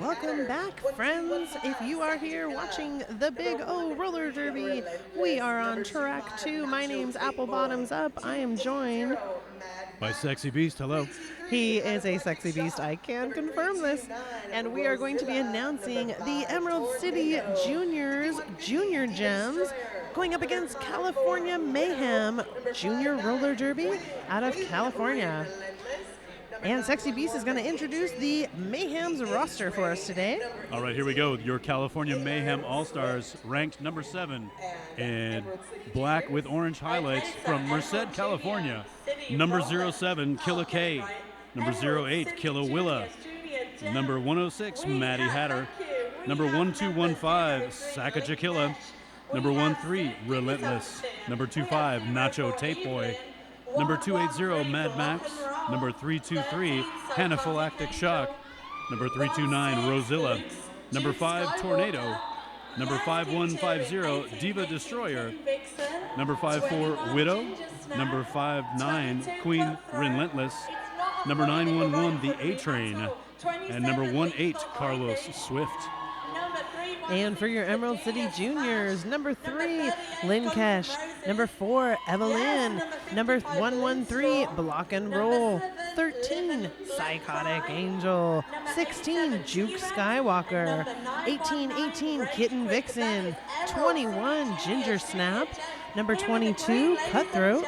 Welcome back, friends. If you are here watching the Big O Roller Derby, we are on track 2. My name's Apple Bottoms Up. I am joined by Sexy Beast. Hello. He is a sexy beast. I can confirm this. And we are going to be announcing the Emerald City Juniors Junior Gems going up against California Mayhem Junior Roller Derby out of California. And Sexy Beast is going to introduce the Mayhem's roster for us today. All right, here we go. Your California Mayhem All-Stars, ranked number 7 in black with orange highlights from Merced, California. Number 07, Killa K. Number 08, Killa Willa. Number 106, Maddie Hatter. Number 1215, Sacagakilla. Number 13, Relentless. Number 25, Nacho Tape Boy. Number 280, Mad Max. Number 323, Anaphylactic Shock. Number 329, Rosilla. Number 5, Tornado. Number 5150, Diva Destroyer. Number 54, Widow. Number 59, Queen Relentless. Number 911, The A-Train. And number 18, Carlos Swift. And for your Emerald City Juniors, number 3, Lynn Cash. Number 4, Evelyn. Number 113, Block and Roll. 13, Psychotic Angel. 16, Juke Skywalker. 18, Kitten Vixen. 21, Ginger Snap. Number 22, Cutthroat.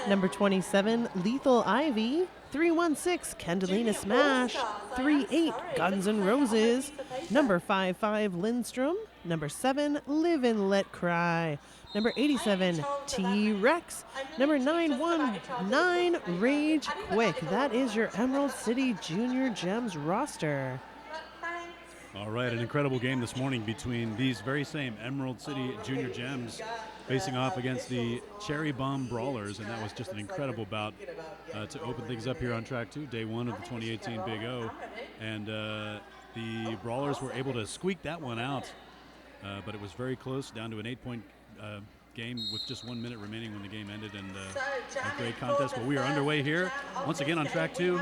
Number 27, Lethal Ivy. 316, Candelina Smash. 38, Guns N' Roses. Number 55, Lindstrom. Number 7, Live and Let Cry. Number 87, T-Rex. Number 919, Rage Quick. That is your Emerald City Junior Gems roster. All right, an incredible game this morning between these very same Emerald City Junior Gems facing off against the Cherry Bomb Brawlers, and that was just an incredible bout to open things up here on track 2, day 1 of the 2018 Big O. And the Brawlers were able to squeak that one out, but it was very close, down to an 8-point game with just 1 minute remaining when the game ended, and a great contest. But we are underway here once again on track 2,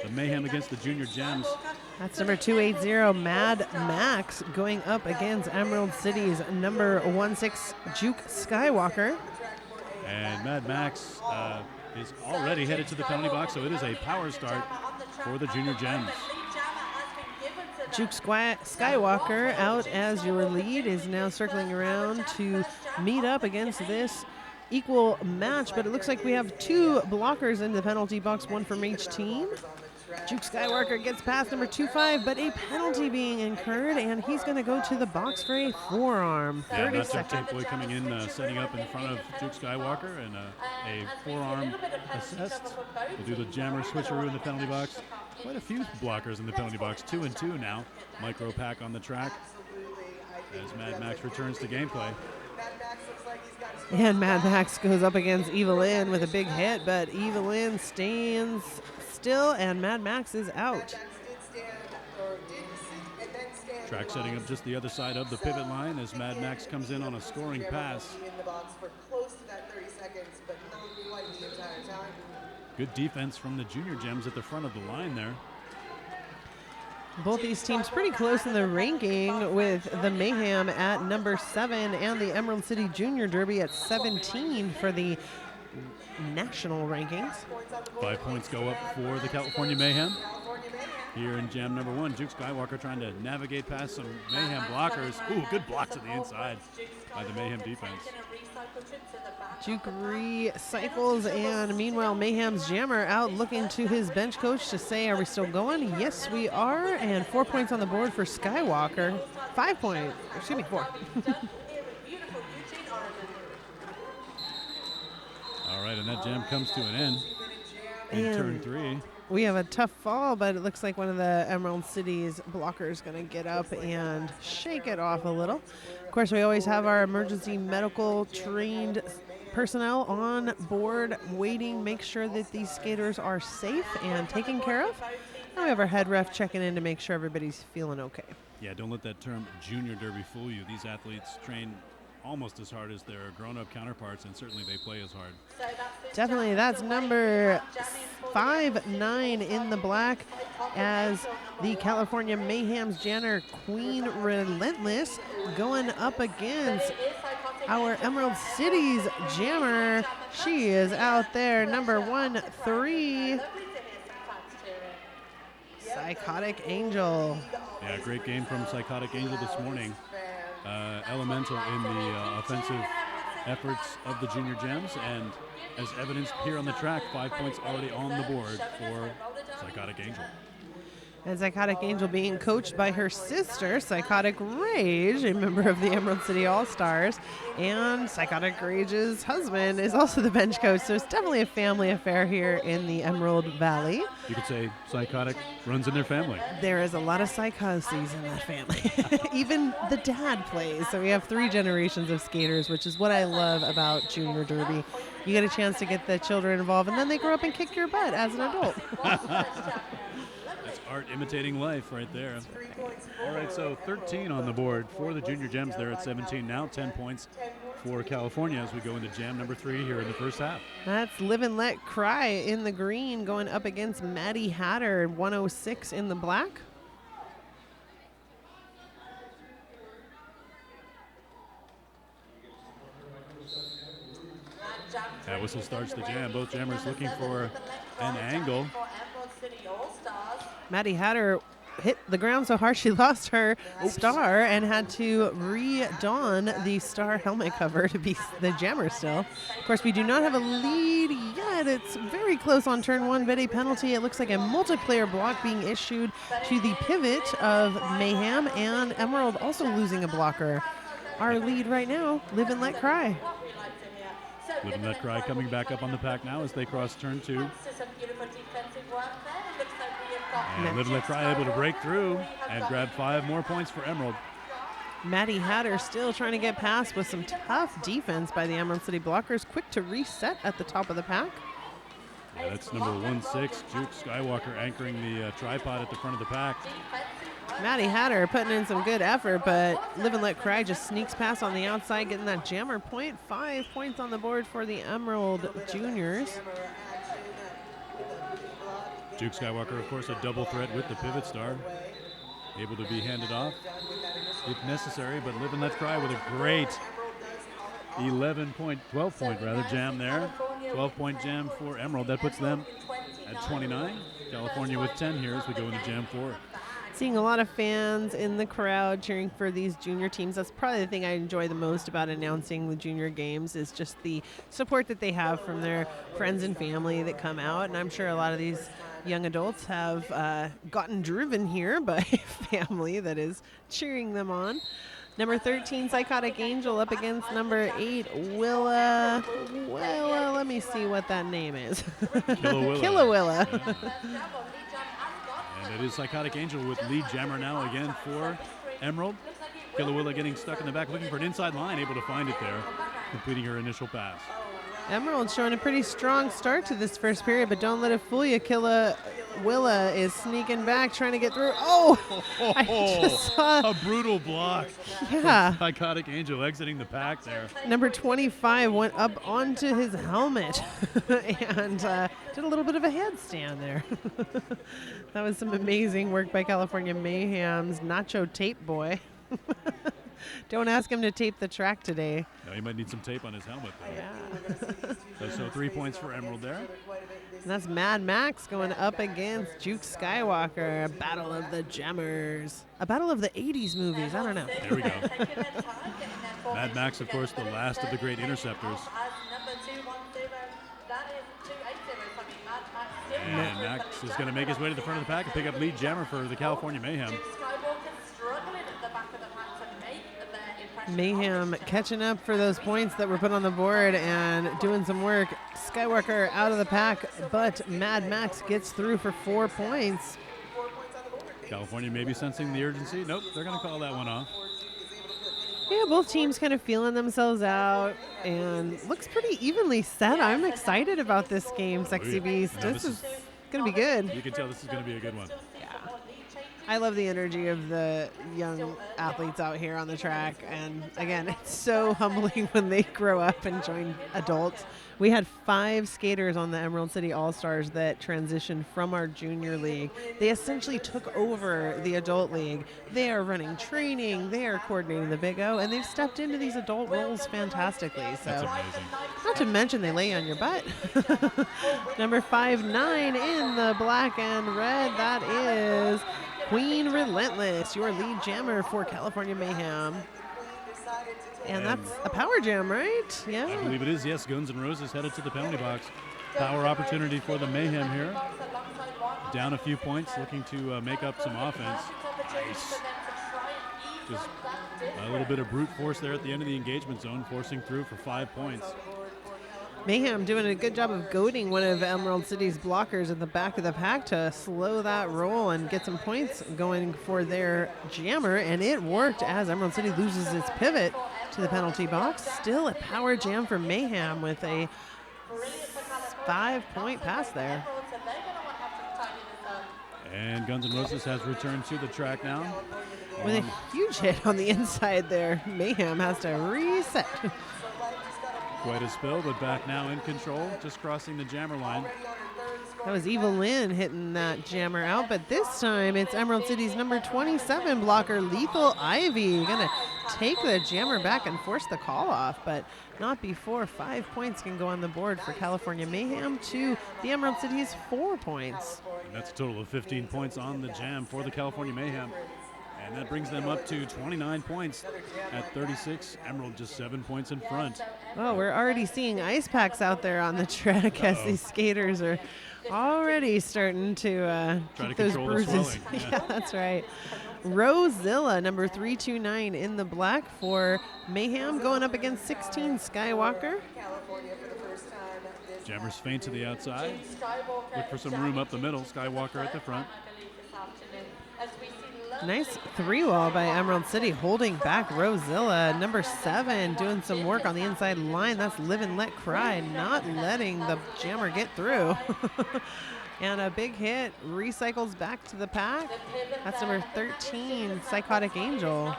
the Mayhem against the Junior Gems. That's number 280, Mad Max, going up against Emerald City's number 16, Juke Skywalker. And Mad Max is already headed to the penalty box, so it is a power start for the Junior Gems. Juke Skywalker out as your lead is now circling around to meet up against this equal match, but it looks like we have 2 blockers in the penalty box, 1 from each team. Juke Skywalker gets past number 25, but a penalty being incurred, and he's going to go to the box for a forearm. 30 seconds. Tape Boy coming in, setting up in front of Juke Skywalker, and a forearm assist. We'll do the jammer switcheroo in the penalty box. Quite a few blockers in the penalty box, 2 and 2 now. Micro pack on the track as Mad Max returns to gameplay. And Mad Max goes up against Evelyn with a big hit, but Evelyn stands still, and Mad Max is out. Track setting up just the other side of the pivot line as Mad Max comes in on a scoring pass. Good defense from the Junior Gems at the front of the line there. Both these teams pretty close in the ranking, with the Mayhem at number 7 and the Emerald City Junior Derby at 17 for the national rankings. 5 points go up for the California Mayhem. Here in jam number 1, Juke Skywalker trying to navigate past some Mayhem blockers. Ooh, good blocks on the inside by the Mayhem defense. Juke recycles, and meanwhile Mayhem's jammer out looking to his bench coach to say, are we still going? Yes, we are, and 4 points on the board for Skywalker. 5 points, excuse me, 4. All right, and that jam comes to an end in turn 3. We have a tough fall, but it looks like one of the Emerald City's blockers going to get up and shake it off a little. Of course, we always have our emergency medical trained personnel on board waiting, make sure that these skaters are safe and taken care of. And we have our head ref checking in to make sure everybody's feeling okay. Yeah, don't let that term Junior Derby fool you. These athletes train almost as hard as their grown-up counterparts, and certainly they play as hard. Definitely. That's number 5-9 in the black, as the California Mayhem's Janner Queen Relentless going up against our Emerald City's Jammer. She is out there, number 1-3. Psychotic Angel. Yeah, great game from Psychotic Angel this morning. Elemental in the offensive efforts of the Junior Gems, and as evidenced here on the track, 5 points already on the board for Psychotic Angel. And Psychotic Angel being coached by her sister, Psychotic Rage, a member of the Emerald City All-Stars. And Psychotic Rage's husband is also the bench coach, so it's definitely a family affair here in the Emerald Valley. You could say Psychotic runs in their family. There is a lot of psychoses in that family. Even the dad plays, so we have 3 generations of skaters, which is what I love about Junior Derby. You get a chance to get the children involved, and then they grow up and kick your butt as an adult. That's art imitating life right there. All right, so 13 on the board for the Junior Gems. They're at 17 now, 10 points for California as we go into jam number 3 here in the first half. That's Live and Let Cry in the green going up against Maddie Hatter, 106 in the black. That whistle starts the jam. Both jammers looking for an angle. Maddie Hatter hit the ground so hard she lost her star and had to re-don the star helmet cover to be the jammer still. Of course, we do not have a lead yet. It's very close on turn 1, but a penalty. It looks like a multiplayer block being issued to the pivot of Mayhem, and Emerald also losing a blocker. Our lead right now, Live and Let Cry. Live and Let Cry coming back up on the pack now as they cross turn 2. And Live and Let Cry able to break through and grab 5 more points for Emerald. Maddie Hatter still trying to get past with some tough defense by the Emerald City blockers. Quick to reset at the top of the pack. Yeah, that's number 16, Juke Skywalker anchoring the tripod at the front of the pack. Maddie Hatter putting in some good effort, but Live and Let Cry just sneaks past on the outside, getting that jammer point. 5 points on the board for the Emerald Juniors. Juke Skywalker, of course, a double threat with the pivot star. Able to be handed off if necessary, but Live and Let Cry with a great 12-point jam there. 12-point jam for Emerald. That puts them at 29. California with 10 here as we go into jam 4. Seeing a lot of fans in the crowd cheering for these junior teams. That's probably the thing I enjoy the most about announcing the junior games, is just the support that they have from their friends and family that come out. And I'm sure a lot of these young adults have gotten driven here by family that is cheering them on. Number 13, Psychotic Angel, up against number 8, Willa. Let me see what that name is. Killawilla. Yeah. And it is Psychotic Angel with lead jammer now again for Emerald. Killawilla getting stuck in the back, looking for an inside line, able to find it there, completing her initial pass. Emerald showing a pretty strong start to this first period, but don't let it fool you. Willa is sneaking back, trying to get through. Oh! I just saw a brutal block. Yeah. Psychotic Angel exiting the pack there. Number 25 went up onto his helmet and did a little bit of a headstand there. That was some amazing work by California Mayhem's Nacho Tape Boy. Don't ask him to tape the track today. No, he might need some tape on his helmet, though. Yeah. So 3 points for Emerald there. And that's Mad Max going up against Juke Skywalker. A battle of the Jammers. A battle of the 80s movies. I don't know. There we go. Mad Max, of course, the last of the great interceptors. And Max is going to make his way to the front of the pack and pick up lead jammer for the California Mayhem. Mayhem catching up for those points that were put on the board and doing some work. Skywalker out of the pack, but Mad Max gets through for 4 points. California maybe sensing the urgency. Nope, they're going to call that one off. Yeah, both teams kind of feeling themselves out, and looks pretty evenly set. I'm excited about this game, Sexy Beast. This is going to be good. You can tell this is going to be a good one. Yeah. I love the energy of the young athletes out here on the track. And again, it's so humbling when they grow up and join adults. We had 5 skaters on the Emerald City All-Stars that transitioned from our junior league. They essentially took over the adult league. They are running training, they are coordinating the Big O, and they've stepped into these adult roles fantastically. So, that's amazing. Not to mention they lay on your butt. Number 5'9" in the black and red, that is Queen Relentless, your lead jammer for California Mayhem. And that's a power jam, right? Yeah. I believe it is, yes. Guns N' Roses headed to the penalty box. Power opportunity for the Mayhem here. Down a few points, looking to make up some offense. Nice. Just a little bit of brute force there at the end of the engagement zone, forcing through for 5 points. Mayhem doing a good job of goading one of Emerald City's blockers at the back of the pack to slow that roll and get some points going for their jammer, and it worked as Emerald City loses its pivot to the penalty box. Still a power jam for Mayhem with a 5-point pass there. And Guns N' Roses has returned to the track now. With a huge hit on the inside there, Mayhem has to reset. Quite a spill, but back now in control, just crossing the jammer line. That was Evil Lynn hitting that jammer out, but this time it's Emerald City's number 27 blocker, Lethal Ivy, gonna take the jammer back and force the call off, but not before 5 points can go on the board for California Mayhem to the Emerald City's 4 points. And that's a total of 15 points on the jam for the California Mayhem. And that brings them up to 29 points at 36. Emerald just 7 points in front. Oh, we're already seeing ice packs out there on the track as these skaters are already starting to keep those bruises. Yeah, that's right. Rosilla, number 329 in the black for Mayhem, going up against 16 Skywalker. Jammers feint to the outside. Look for some room up the middle. Skywalker at the front. Nice 3-wall by Emerald City, holding back Rosilla. Number 7 doing some work on the inside line. That's Live and Let Cry, not letting the jammer get through. And a big hit recycles back to the pack. That's number 13, Psychotic Angel.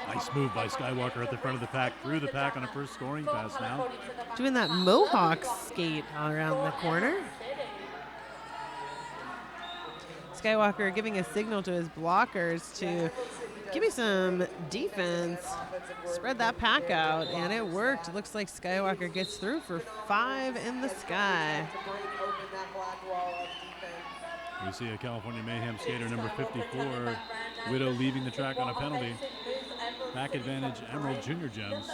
Nice move by Skywalker at the front of the pack, through the pack on a first scoring pass now. Doing that Mohawk skate around the corner. Skywalker giving a signal to his blockers to give me some defense, spread that pack out, and it worked. It looks like Skywalker gets through for 5 in the sky. We see a California Mayhem skater, number 54, Widow, leaving the track on a penalty. Back advantage, Emerald Junior Gems.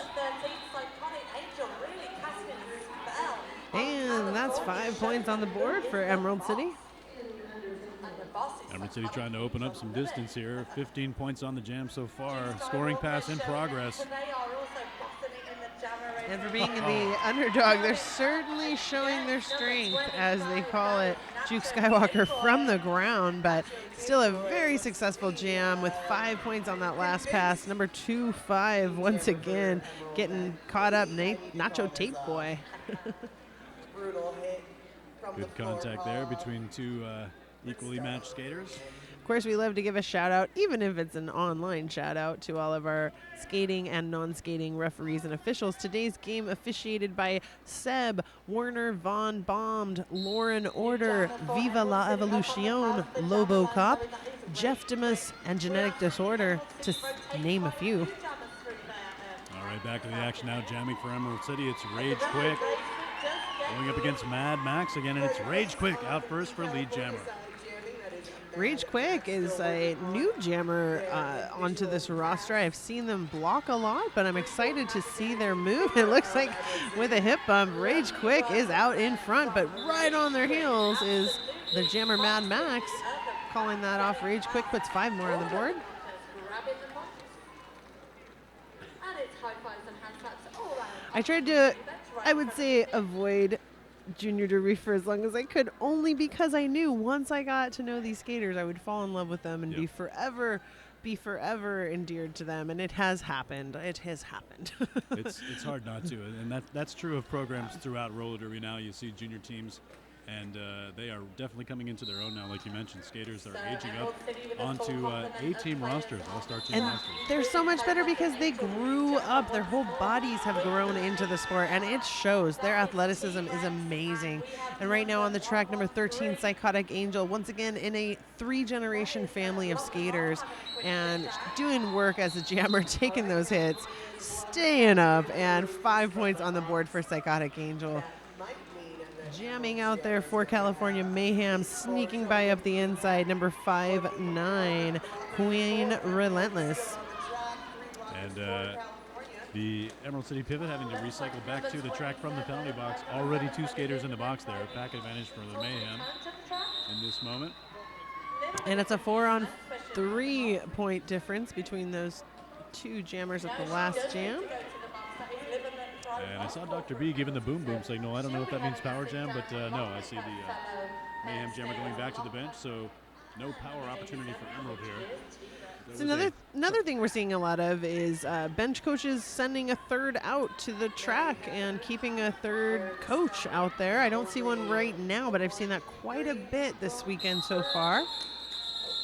And that's 5 points on the board for Emerald City. Emerald City trying to open up some distance here. 15 points on the jam so far. Scoring pass in progress. And for being the underdog, they're certainly showing their strength, as they call it, Juke Skywalker from the ground, but still a very successful jam with 5 points on that last pass. Number 2-5 once again getting caught up, Nacho Tape Boy. Good contact there between two equally matched skaters. Of course, we love to give a shout out, even if it's an online shout out, to all of our skating and non-skating referees and officials. Today's game officiated by Seb, Warner, Von Bombed, Lauren Order, Viva la Evolucion, Lobo Cop, Jeff Demus, and Genetic Disorder, to name a few. All right, back to the action now. Jamming for Emerald City. It's Rage Quick going up against Mad Max again, and it's Rage Quick out first for lead jammer. Rage Quick is a new jammer onto this roster. I've seen them block a lot, but I'm excited to see their move. It looks like with a hip bump, Rage Quick is out in front, but right on their heels is the jammer Mad Max. Calling that off. Rage Quick puts 5 more on the board. I tried to, I would say, avoid Junior Derby for as long as I could, only because I knew once I got to know these skaters, I would fall in love with them and be forever endeared to them, and it has happened. It has happened. It's hard not to, and that's true of programs throughout roller derby now. You see junior teams and they are definitely coming into their own now. Like you mentioned, skaters are aging up onto A-team rosters, all-star team rosters. They're so much better because they grew up. Their whole bodies have grown into the sport, and it shows. Their athleticism is amazing. And right now on the track, number 13, Psychotic Angel, once again in a 3-generation family of skaters and doing work as a jammer, taking those hits, staying up, and 5 points on the board for Psychotic Angel. Jamming out there for California Mayhem, sneaking by up the inside, number 5-9, Queen Relentless. And the Emerald City Pivot having to recycle back to the track from the penalty box. Already 2 skaters in the box there. Pack advantage for the Mayhem in this moment. And it's a 4-on-3 point difference between those 2 jammers at the last jam. And I saw Dr. B giving the boom boom signal. I don't know if that means power jam, but no, I see the Mayhem jammer going back to the bench, so no power opportunity for Emerald here. So another thing we're seeing a lot of is bench coaches sending a third out to the track and keeping a third coach out there. I don't see one right now, but I've seen that quite a bit this weekend so far.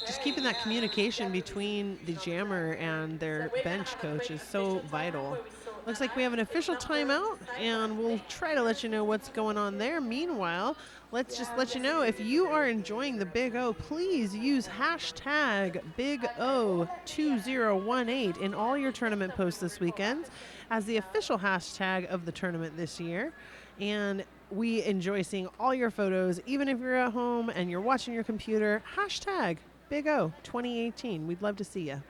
Just keeping that communication between the jammer and their bench coach is so vital. Looks like we have an official timeout, and we'll try to let you know what's going on there. Meanwhile, let's just let you know, if you are enjoying the Big O, please use hashtag Big O 2018 in all your tournament posts this weekend as the official hashtag of the tournament this year. And we enjoy seeing all your photos, even if you're at home and you're watching your computer. Hashtag Big O 2018. We'd love to see you.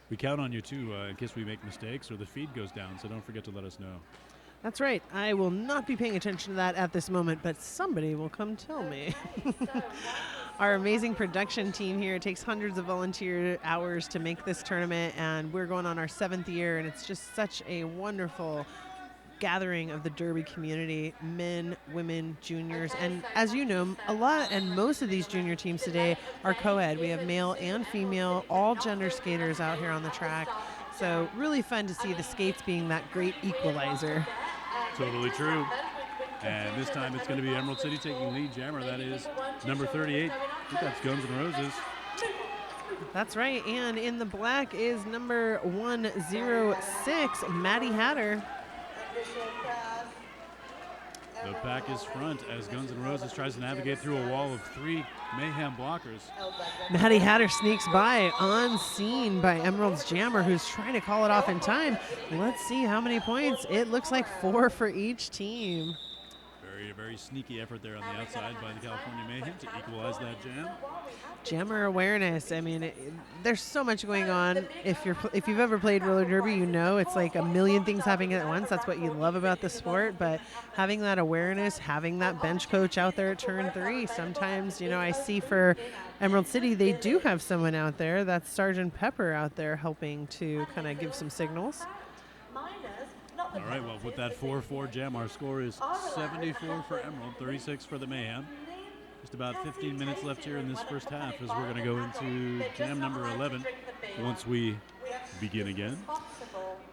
We count on you, too, in case we make mistakes or the feed goes down, so don't forget to let us know. That's right. I will not be paying attention to that at this moment, but somebody will come tell me. Our amazing production team here, it takes hundreds of volunteer hours to make this tournament, and we're going on our 7th year, and it's just such a wonderful gathering of the Derby community, men, women, juniors, and as you know, a lot and most of these junior teams today are co-ed. We have male and female, all gender skaters out here on the track. So really fun to see the skates being that great equalizer. Totally true. And this time it's going to be Emerald City taking lead jammer. That is number 38. I think that's Guns N' Roses. That's right. And in the black is number 106, Maddie Hatter. The pack is front as Guns N' Roses tries to navigate through a wall of 3 Mayhem blockers. Maddie Hatter sneaks by, unseen by Emerald's jammer, who's trying to call it off in time. Let's see how many points. It looks like 4 for each team. Very sneaky effort there on the outside by the California Mayhem to equalize that jam. Jammer awareness. I mean, there's so much going on. If you've ever played roller derby, you know it's like a million things happening at once. That's what you love about the sport. But having that awareness, having that bench coach out there at turn 3, sometimes, you know, I see for Emerald City, they do have someone out there. That's Sergeant Pepper out there helping to kind of give some signals. All right, well, with that 4-4 jam, our score is 74 for Emerald, 36 for the Mayhem. Just about 15 minutes left here in this first half as we're going to go into jam number 11 once we begin again.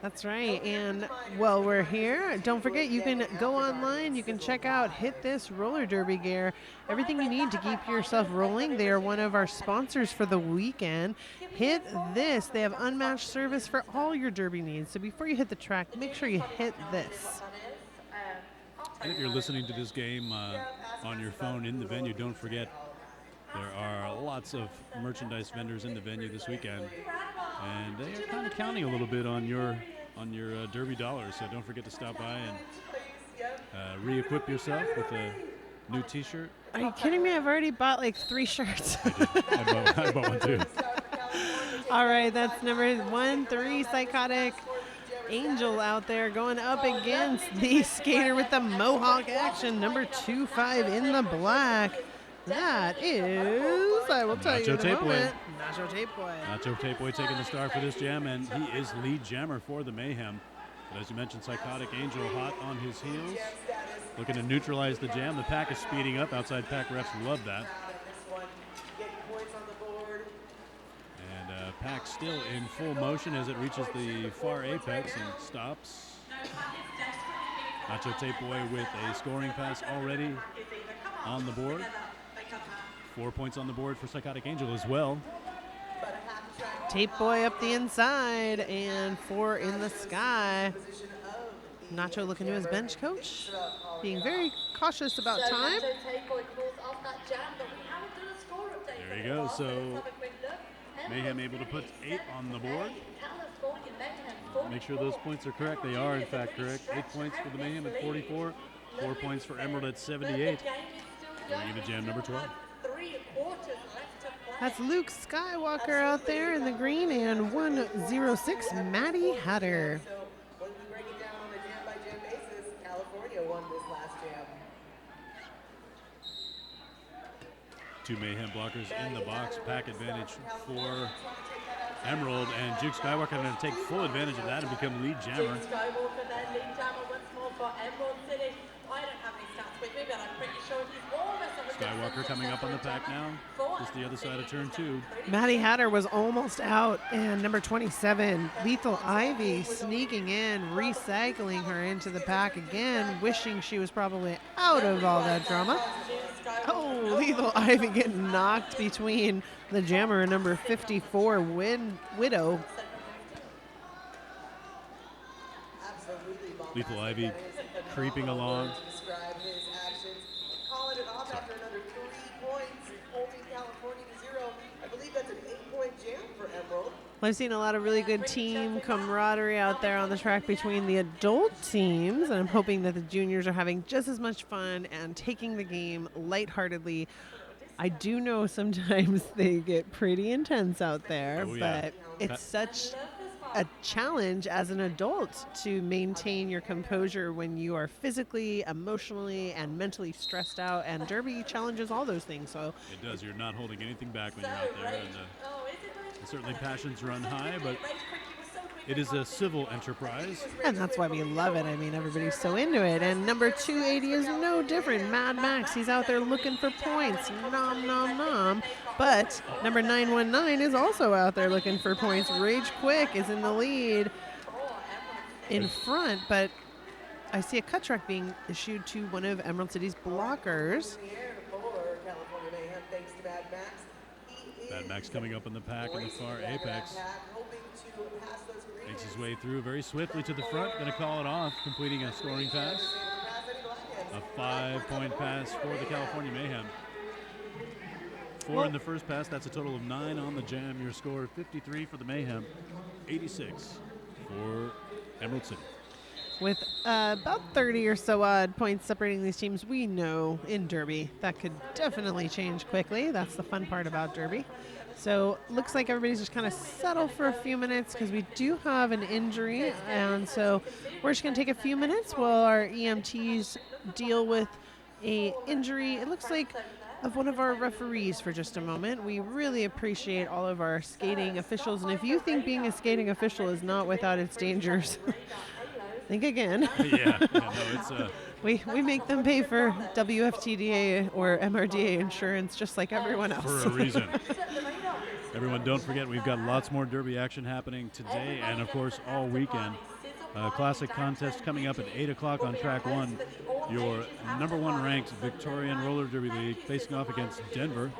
That's right. And while we're here, don't forget you can go online. You can check out Hit This Roller Derby gear. Everything you need to keep yourself rolling. They are one of our sponsors for the weekend. Hit This. They have unmatched service for all your derby needs. So before you hit the track, make sure you hit this. And if you're listening to this game on your phone in the venue, don't forget there are lots of merchandise vendors in the venue this weekend, and they are kind of counting a little bit on your derby dollars. So don't forget to stop by and re-equip yourself with a new T-shirt. Are you kidding me? I've already bought like 3 shirts. I bought one too. All right, that's number 13, Psychotic Angel out there going up against the skater with the Mohawk action, number 25 in the black. That is, I will tell you in a moment, Nacho Tape Boy. Nacho Tape Boy taking the star for this jam, and he is lead jammer for the Mayhem. But as you mentioned, Psychotic Angel hot on his heels, looking to neutralize the jam. The pack is speeding up. Outside pack refs love that. And pack still in full motion as it reaches the far apex and stops. Nacho Tape Boy with a scoring pass already on the board. 4 points on the board for Psychotic Angel as well. Tape Boy up the inside and 4 in the sky. Nacho looking to his bench coach, being very cautious about time. There you go. So Mayhem able to put 8 on the board. Make sure those points are correct. They are, in fact, correct. 8 points for the Mayhem at 44. 4 points for Emerald at 78. Going into jam number 12. That's Luke Skywalker out there in the green and 106 Maddie Hatter. So when we break it down on a jam-by-jam basis, California won this last jam. 2 Mayhem blockers in the box. Pack advantage for Emerald, and Juke Skywalker going to take full advantage of that and become lead jammer. Juke Skywalker then lead jammer once more for Emerald City. I don't have any stats with me, but I'm pretty sure he's almost Skywalker coming up on the pack now. Just the other side of turn 2. Maddie Hatter was almost out, and number 27, Lethal Ivy, sneaking in, recycling her into the pack again, wishing she was probably out of all that drama. Oh, Lethal Ivy getting knocked between the jammer and number 54, Widow. Lethal Ivy creeping along. Describe his actions. Calling it off after another 3 points, holding California to 0. I believe that's an 8-point jam for Emerald. I've seen a lot of really good team camaraderie out there on the track between the adult teams, and I'm hoping that the juniors are having just as much fun and taking the game lightheartedly. I do know sometimes they get pretty intense out there, Oh, yeah. but it's such a challenge as an adult to maintain your composure when you are physically, emotionally, and mentally stressed out, and Derby challenges all those things. So It does. You're not holding anything back when you're out there. And certainly passions run high, but it is a civil enterprise. And that's why we love it. I mean, everybody's so into it. And number 280 is no different. Mad Max, he's out there looking for points. Nom, nom, nom. But number 919 is also out there looking for points. Rage Quick is in the lead in front, but I see a cut track being issued to one of Emerald City's blockers. Mad Max coming up in the pack in the far apex. Makes his way through very swiftly to the front. Going to call it off, completing a scoring pass. A 5-point pass for the California Mayhem. 4 in the first pass. That's a total of 9 on the jam. Your score 53 for the Mayhem, 86 for Emerald City. With about 30 or so odd points separating these teams, we know in Derby that could definitely change quickly. That's the fun part about Derby. So looks like everybody's just kind of settled for a few minutes because we do have an injury. And so we're just going to take a few minutes while our EMTs deal with a injury. It looks like of one of our referees for just a moment. We really appreciate all of our skating officials. And if you think being a skating official is not without its dangers, think again. It's we make them pay for WFTDA or MRDA insurance just like everyone else. for a reason. Everyone, don't forget we've got lots more Derby action happening today and, of course, all weekend. Classic contest coming up at 8 o'clock on track 1. Your number 1 ranked Victorian Roller Derby League facing off against Denver.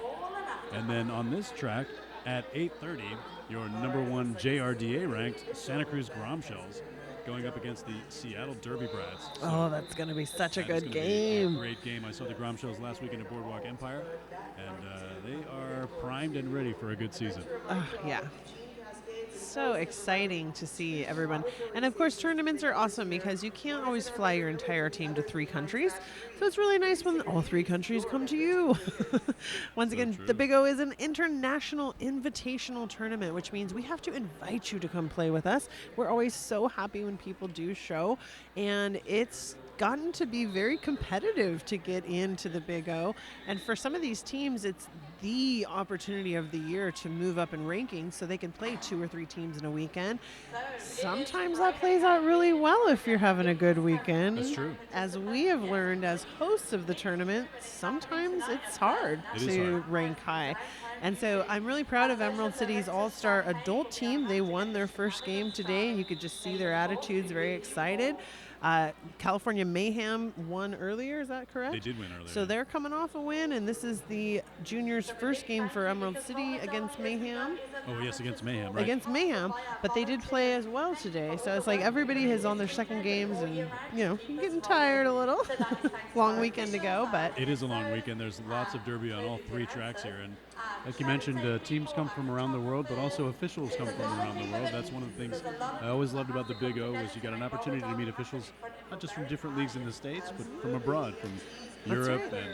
And then on this track at 8:30, your number 1 JRDA ranked Santa Cruz Gromshells going up against the Seattle Derby Brats. Oh, that's going to be such a good Be game. a great game. I saw the Gromshells last weekend at Boardwalk Empire, and they are primed and ready for a good season. Yeah. So exciting to see everyone. And of course, tournaments are awesome because you can't always fly your entire team to 3 countries. So it's really nice when all 3 countries come to you. Once again, true. the Big O is an international invitational tournament, which means we have to invite you to come play with us. We're always so happy when people do show, and it's gotten to be very competitive to get into the Big O. And for some of these teams, it's the opportunity of the year to move up in rankings so they can play 2 or 3 teams in a weekend. Sometimes that plays out really well if you're having a good weekend. That's true. As we have learned as hosts of the tournament, sometimes it's hard to rank high. And so I'm really proud of Emerald City's all-star adult team. They won their first game today, and you could just see their attitudes, very excited. California Mayhem won earlier, is that correct? They did win earlier. So they're coming off a win, and this is the juniors' first game for Emerald City against Mayhem. Oh, yes, against Mayhem, right? Against Mayhem, but they did play as well today. So it's like everybody is on their second games, and, you know, getting tired a little. Long weekend to go, but it is a long weekend. There's lots of derby on all 3 tracks here. And like you mentioned, teams come from around the world, but also officials come from around the world. That's one of the things I always loved about the Big O was you got an opportunity to meet officials, not just from different leagues in the States, but from abroad, from Europe. right. And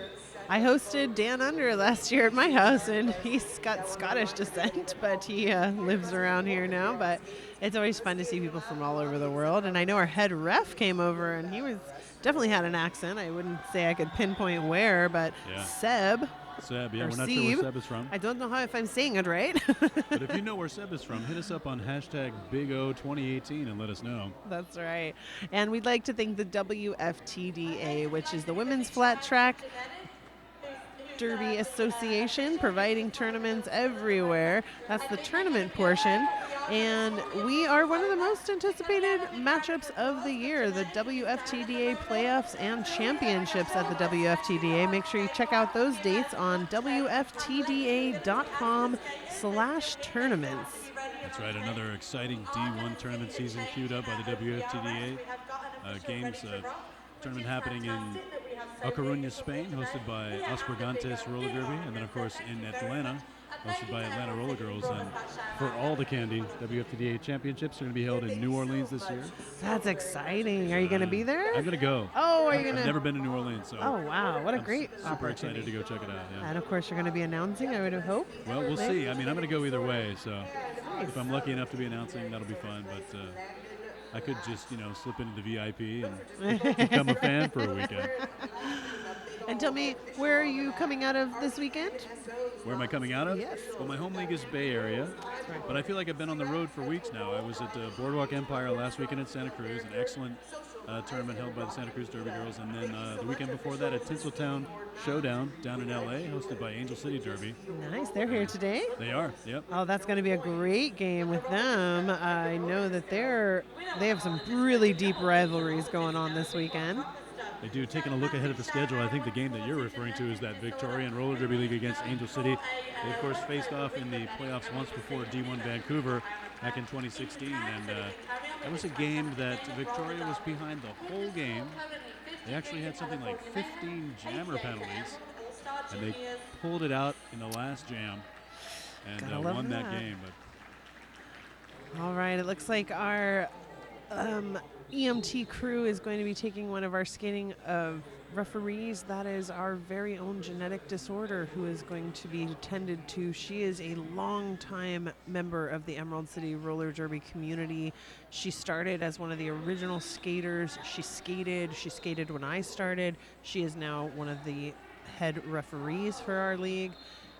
I hosted Dan Under last year at my house, and he's got Scottish descent, but he lives around here now. But it's always fun to see people from all over the world. And I know our head ref came over, and he was definitely had an accent. I wouldn't say I could pinpoint where, but Yeah. Seb, Seb, yeah, or we're not sure Seb. where Seb is from. I don't know if I'm saying it right. But if you know where Seb is from, hit us up on hashtag Big O 2018 and let us know. That's right. And we'd like to thank the WFTDA, which is the Women's Flat Track Derby Association, providing tournaments everywhere. That's the tournament portion. And we are one of the most anticipated matchups of the year, the WFTDA playoffs and championships at the WFTDA. Make sure you check out those dates on WFTDA.com/tournaments. That's right, another exciting D1 tournament season queued up by the WFTDA. Games tournament happening in A Coruña, Spain, hosted by Ospergantes Roller Derby, and then of course in Atlanta, hosted by Atlanta Roller Girls. And for all the candy, WFTDA championships are going to be held in New Orleans this year. That's exciting. Are you going to be there? I'm going to go. Oh, are you going I've to? never been to New Orleans, so Oh, wow. What a I'm great super opportunity. excited to go check it out. Yeah. And of course, you're going to be announcing, I would hope. Well, we'll see. I mean, I'm going to go either way, so if I'm lucky enough to be announcing, that'll be fun. But I could just, slip into the VIP and become a fan for a weekend. And tell me, where are you coming out of this weekend? Where am I coming out of? Yes. Well, my home league is Bay Area, but I feel like I've been on the road for weeks now. I was at Boardwalk Empire last weekend at Santa Cruz, an excellent tournament held by the Santa Cruz Derby Girls, and then the weekend before that at Tinseltown Showdown down in LA, hosted by Angel City Derby. Nice. They're here today. They are, yep. Oh, that's going to be a great game with them. I know that they have some really deep rivalries going on this weekend. They do. Taking a look ahead at the schedule, I think the game that you're referring to is that Victorian Roller Derby League against Angel City. They, of course, faced off in the playoffs once before D1 Vancouver back in 2016, and that was a game that Victoria was behind the whole game. They actually had something like 15 jammer penalties, and they pulled it out in the last jam and won that game. But all right, it looks like our EMT crew is going to be taking one of our skating referees. That is our very own Genetic Disorder, who is going to be attended to. She is a longtime member of the Emerald City Roller Derby community. She started as one of the original skaters. She skated when I started. She is now one of the head referees for our league,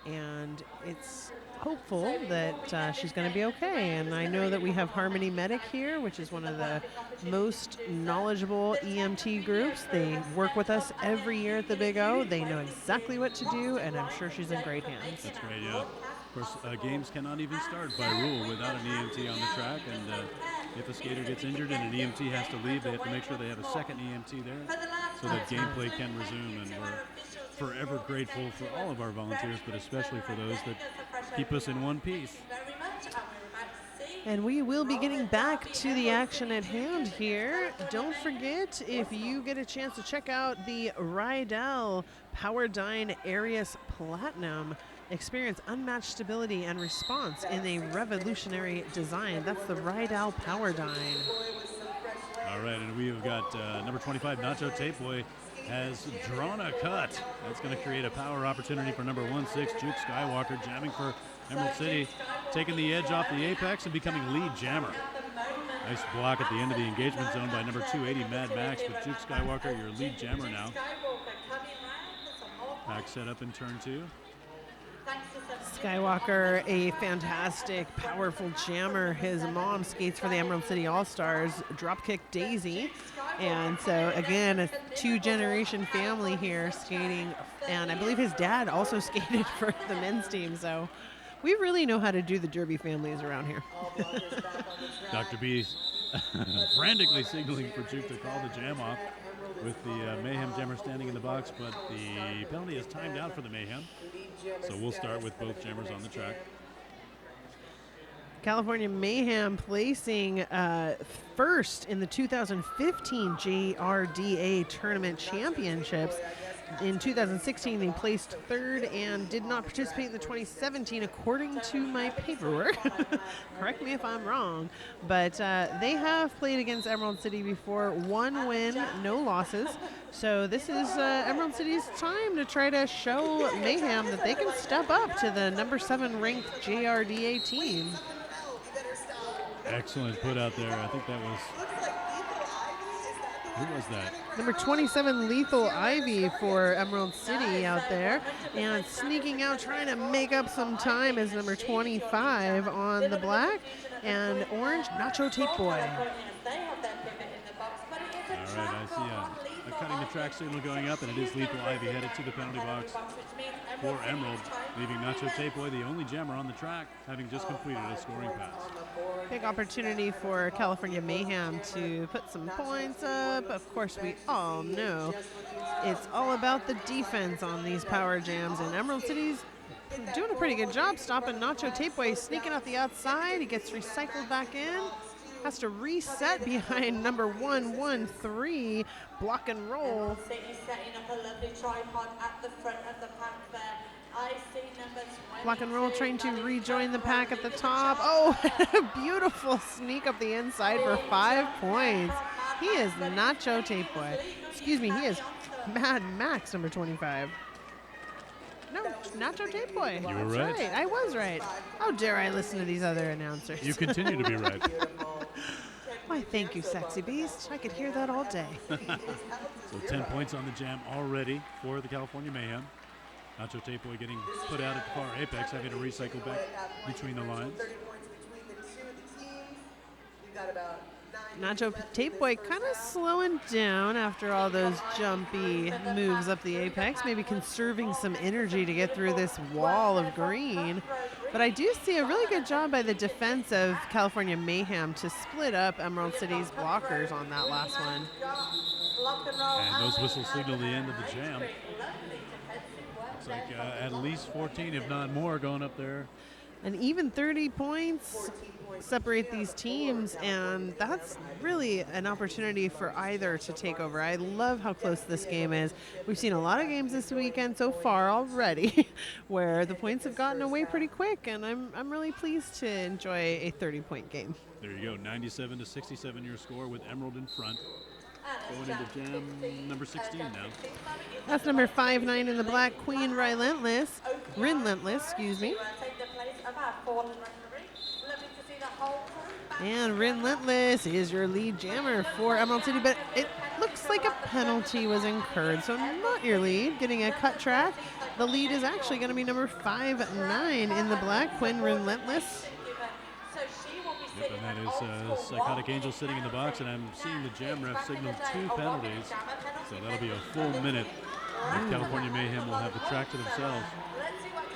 and it's hopeful that she's going to be okay. And I know that we have Harmony Medic here, which is one of the most knowledgeable EMT groups. They work with us every year at the Big O. They know exactly what to do, and I'm sure she's in great hands. that's great, yeah. Of course, games cannot even start by rule without an EMT on the track, and if a skater gets injured and an EMT has to leave, they have to make sure they have a second EMT there so that gameplay can resume. And we're forever grateful for all of our volunteers, but especially for those that keep us in one piece. And we will be getting back to the action at hand here. Don't forget, if you get a chance to check out the Rydell Powerdyne Arius Platinum, experience unmatched stability and response in a revolutionary design. That's the Rydell Powerdyne. All right, and we've got number 25, Nacho Tape Boy, has drawn a cut. That's going to create a power opportunity for number 16, Juke Skywalker, jamming for Emerald City, taking the edge off the apex and becoming lead jammer. Nice block at the end of the engagement zone by number 280, Mad Max, with Juke Skywalker, your lead jammer now. Back set up in turn 2. Skywalker, a fantastic, powerful jammer. His mom skates for the Emerald City All-Stars, Dropkick Daisy. And so, again, a two-generation family here skating. And I believe his dad also skated for the men's team. So we really know how to do the derby families around here. Dr. B frantically signaling for Juke to call the jam off with the Mayhem jammer standing in the box, but the penalty is timed out for the Mayhem. So we'll start with both jammers on the track. California Mayhem placing first in the 2015 JRDA Tournament Championships. In 2016, they placed third and did not participate in the 2017, according to my paperwork. Correct me if I'm wrong. But they have played against Emerald City before. 1 win, no losses. So this is Emerald City's time to try to show Mayhem that they can step up to the number 7 ranked JRDA team. Excellent put out there. I think that was... Who was that? Number 27, Lethal Ivy for Emerald City out there. And sneaking out, trying to make up some time is number 25 on the black. And orange, Nacho Tape Boy. All right, I see a cutting the track signal going up, and it is Lethal Ivy headed to the penalty box for Emerald, leaving Nacho Tape Boy the only jammer on the track, having just completed a scoring pass. Big opportunity for California Mayhem to put some points up. Of course, we all know it's all about the defense on these power jams, and Emerald City's doing a pretty good job stopping Nacho Tape Boy, sneaking out the outside. He gets recycled back in. Has to reset behind number 113, Block and Roll. Block and Roll trying to rejoin the pack at the top. Oh, beautiful sneak up the inside for 5 points. He is Nacho Tape Boy. Excuse me, he is Mad Max, number 25. No, Nacho Tape Boy. You were right. I was right. How dare I listen to these other announcers? You continue to be right. Why, thank you, sexy beast. I could hear that all day. So 10 points on the jam already for the California Mayhem. Nacho Tape Boy getting put out at the far apex, having to recycle back between the lines. Nacho Tape Boy kind of slowing down after all those jumpy moves up the apex, maybe conserving some energy to get through this wall of green. But I do see a really good job by the defense of California Mayhem to split up Emerald City's blockers on that last one. And those whistles signal the end of the jam. Looks like at least 14, if not more, going up there. And even 30 points separate these teams, and that's really an opportunity for either to take over. I love how close this game is. We've seen a lot of games this weekend so far already where the points have gotten away pretty quick, and I'm really pleased to enjoy a 30-point game. There you go, 97 to 67 your score with Emerald in front. Going into jam number 16 now. That's number 5-9 in the black, Queen Relentless, excuse me. And Relentless is your lead jammer for Emerald City, but it looks like a penalty was incurred, so not your lead, getting a cut track. The lead is actually going to be number 5-9 in the black, Queen Relentless. Yep, and that is Psychotic Angel sitting in the box, and I'm seeing the jam ref signal 2 penalties, so that'll be a full minute. And California Mayhem will have the track to themselves.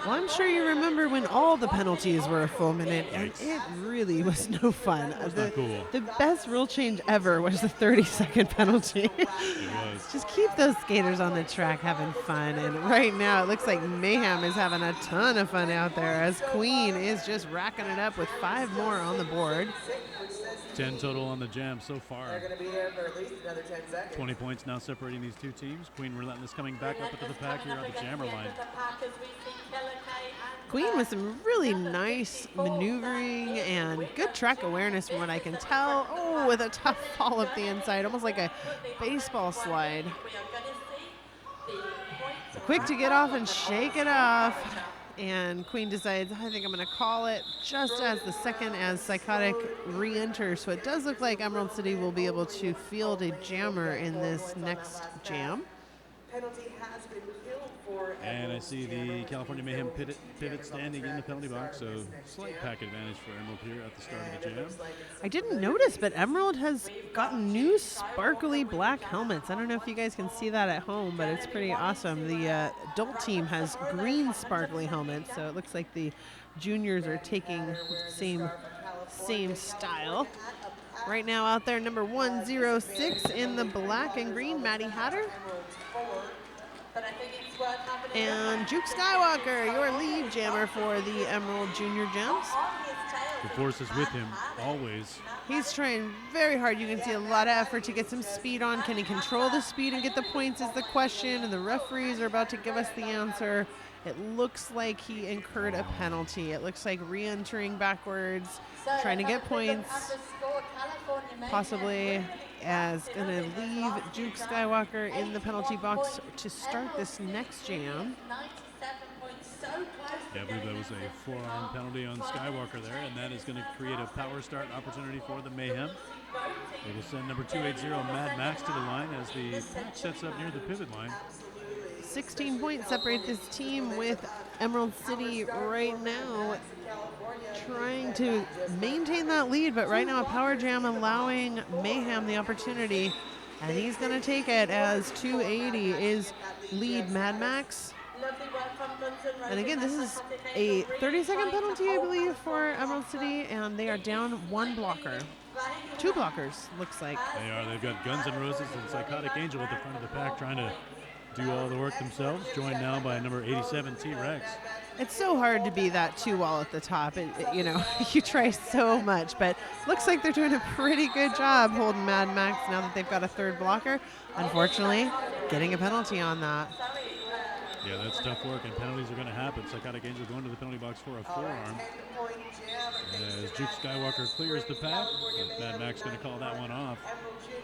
Well, I'm sure you remember when all the penalties were a full minute, and it really was no fun. Cool. The best rule change ever was the 30-second penalty. It was. Just keep those skaters on the track having fun, and right now it looks like Mayhem is having a ton of fun out there as Queen is just racking it up with 5 more on the board. 10 total on the jam so far. They're going to be there for at least another 10 seconds. 20 points now separating these two teams. Queen Relentless coming back up into the pack here on the jammer line. Queen with some really nice maneuvering and good track awareness from what I can tell. Oh, with a tough fall up the inside, almost like a baseball slide. Quick to get off and shake it off. And Queen decides, I think I'm going to call it just as the second as Psychotic re-enters. So it does look like Emerald City will be able to field a jammer in this next jam. Penalty has been killed for. And I see the California Mayhem pivot standing in the penalty box, so slight pack advantage for Emerald here at the start of the jam. I didn't notice, but Emerald has gotten new sparkly black helmets. I don't know if you guys can see that at home, but it's pretty awesome. The adult team has green sparkly helmets, so it looks like the juniors are taking same style. Right now out there, number 106 in the black and green, Maddie Hatter. And Juke Skywalker, your lead jammer for the Emerald Junior Gems. The force is with him, always. He's trying very hard. You can see a lot of effort to get some speed on. Can he control the speed and get the points is the question, and the referees are about to give us the answer. It looks like he incurred a penalty. It looks like re-entering backwards, trying to get points, possibly as going to leave Juke Skywalker in the penalty box to start this next jam. Yeah, I believe that was a forearm penalty on Skywalker there, and that is going to create a power start opportunity for the Mayhem. They will send number 280, Mad Max, to the line as the pack sets up near the pivot line. 16 points separate this team, with Emerald City right now trying to maintain that lead, but right now a power jam allowing Mayhem the opportunity, and he's going to take it as 280 is lead Mad Max. And again, this is a 30-second penalty, I believe, for Emerald City, and they are down one blocker. Two blockers, looks like. They are. They've got Guns N' Roses and Psychotic Angel at the front of the pack trying to do all the work themselves, joined now by number 87, T-Rex. It's so hard to be that two wall at the top. You know, you try so much, but looks like they're doing a pretty good job holding Mad Max now that they've got a third blocker. Unfortunately, getting a penalty on that. Yeah, that's tough work, and penalties are going to happen. Psychotic Angel going to the penalty box for a forearm. As Juke Skywalker clears the pack, Mad Max going to call that one off.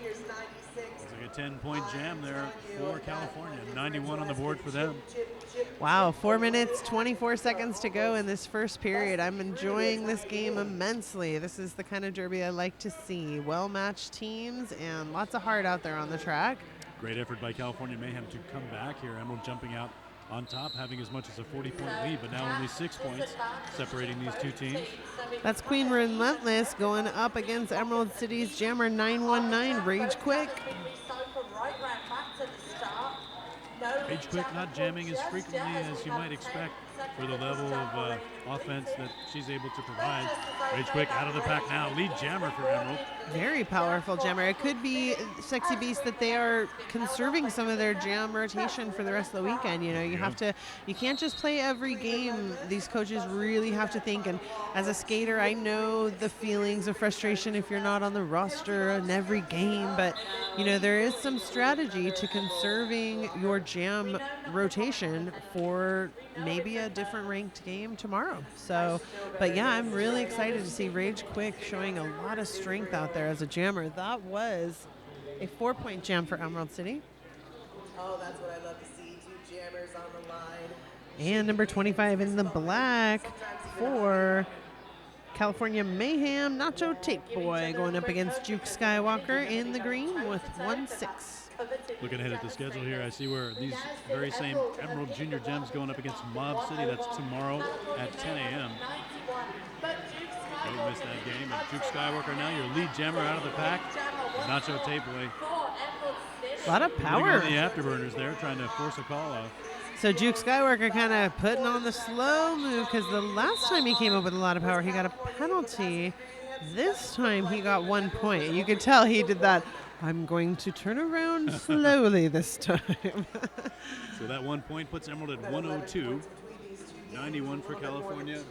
It's like a 10-point jam there for California. 91 on the board for them. Wow, 4 minutes, 24 seconds to go in this first period. I'm enjoying this game immensely. This is the kind of derby I like to see. Well-matched teams and lots of heart out there on the track. Great effort by California Mayhem to come back here. Emerald jumping out on top, having as much as a 40-point lead, but now only 6 points separating these two teams. That's Queen Relentless going up against Emerald City's jammer 919, Rage Quick. Rage Quick not jamming as frequently as you might expect for the level of offense that she's able to provide. Rage Quick out of the pack now, lead jammer for Emerald. Very powerful jammer. It could be Sexy Beast that they are conserving some of their jam rotation for the rest of the weekend. You know, you can't just play every game. These coaches really have to think. And as a skater, I know the feelings of frustration if you're not on the roster in every game. But, you know, there is some strategy to conserving your jam rotation for maybe a different ranked game tomorrow. So, but yeah, I'm really excited to see Rage Quick showing a lot of strength out there as a jammer. That was a 4-point jam for Emerald City. Oh, that's what I love to see. Two jammers on the line. And number 25 in the black for California Mayhem, Nacho Tape Boy, going up against Juke Skywalker in the green with 1-6. Looking ahead at the schedule here, I see where these very same Emerald Junior Gems going up against Mob City. That's tomorrow at 10 a.m. Don't miss that game. And Juke Skywalker now, your lead jammer out of the pack. Nacho Tape Boy. A lot of power. On the afterburners there, trying to force a call off. So Juke Skywalker kind of putting on the slow move, because the last time he came up with a lot of power, he got a penalty. This time he got 1 point. You could tell he did that. I'm going to turn around slowly this time. So that 1 point puts Emerald at 102. 91 for California.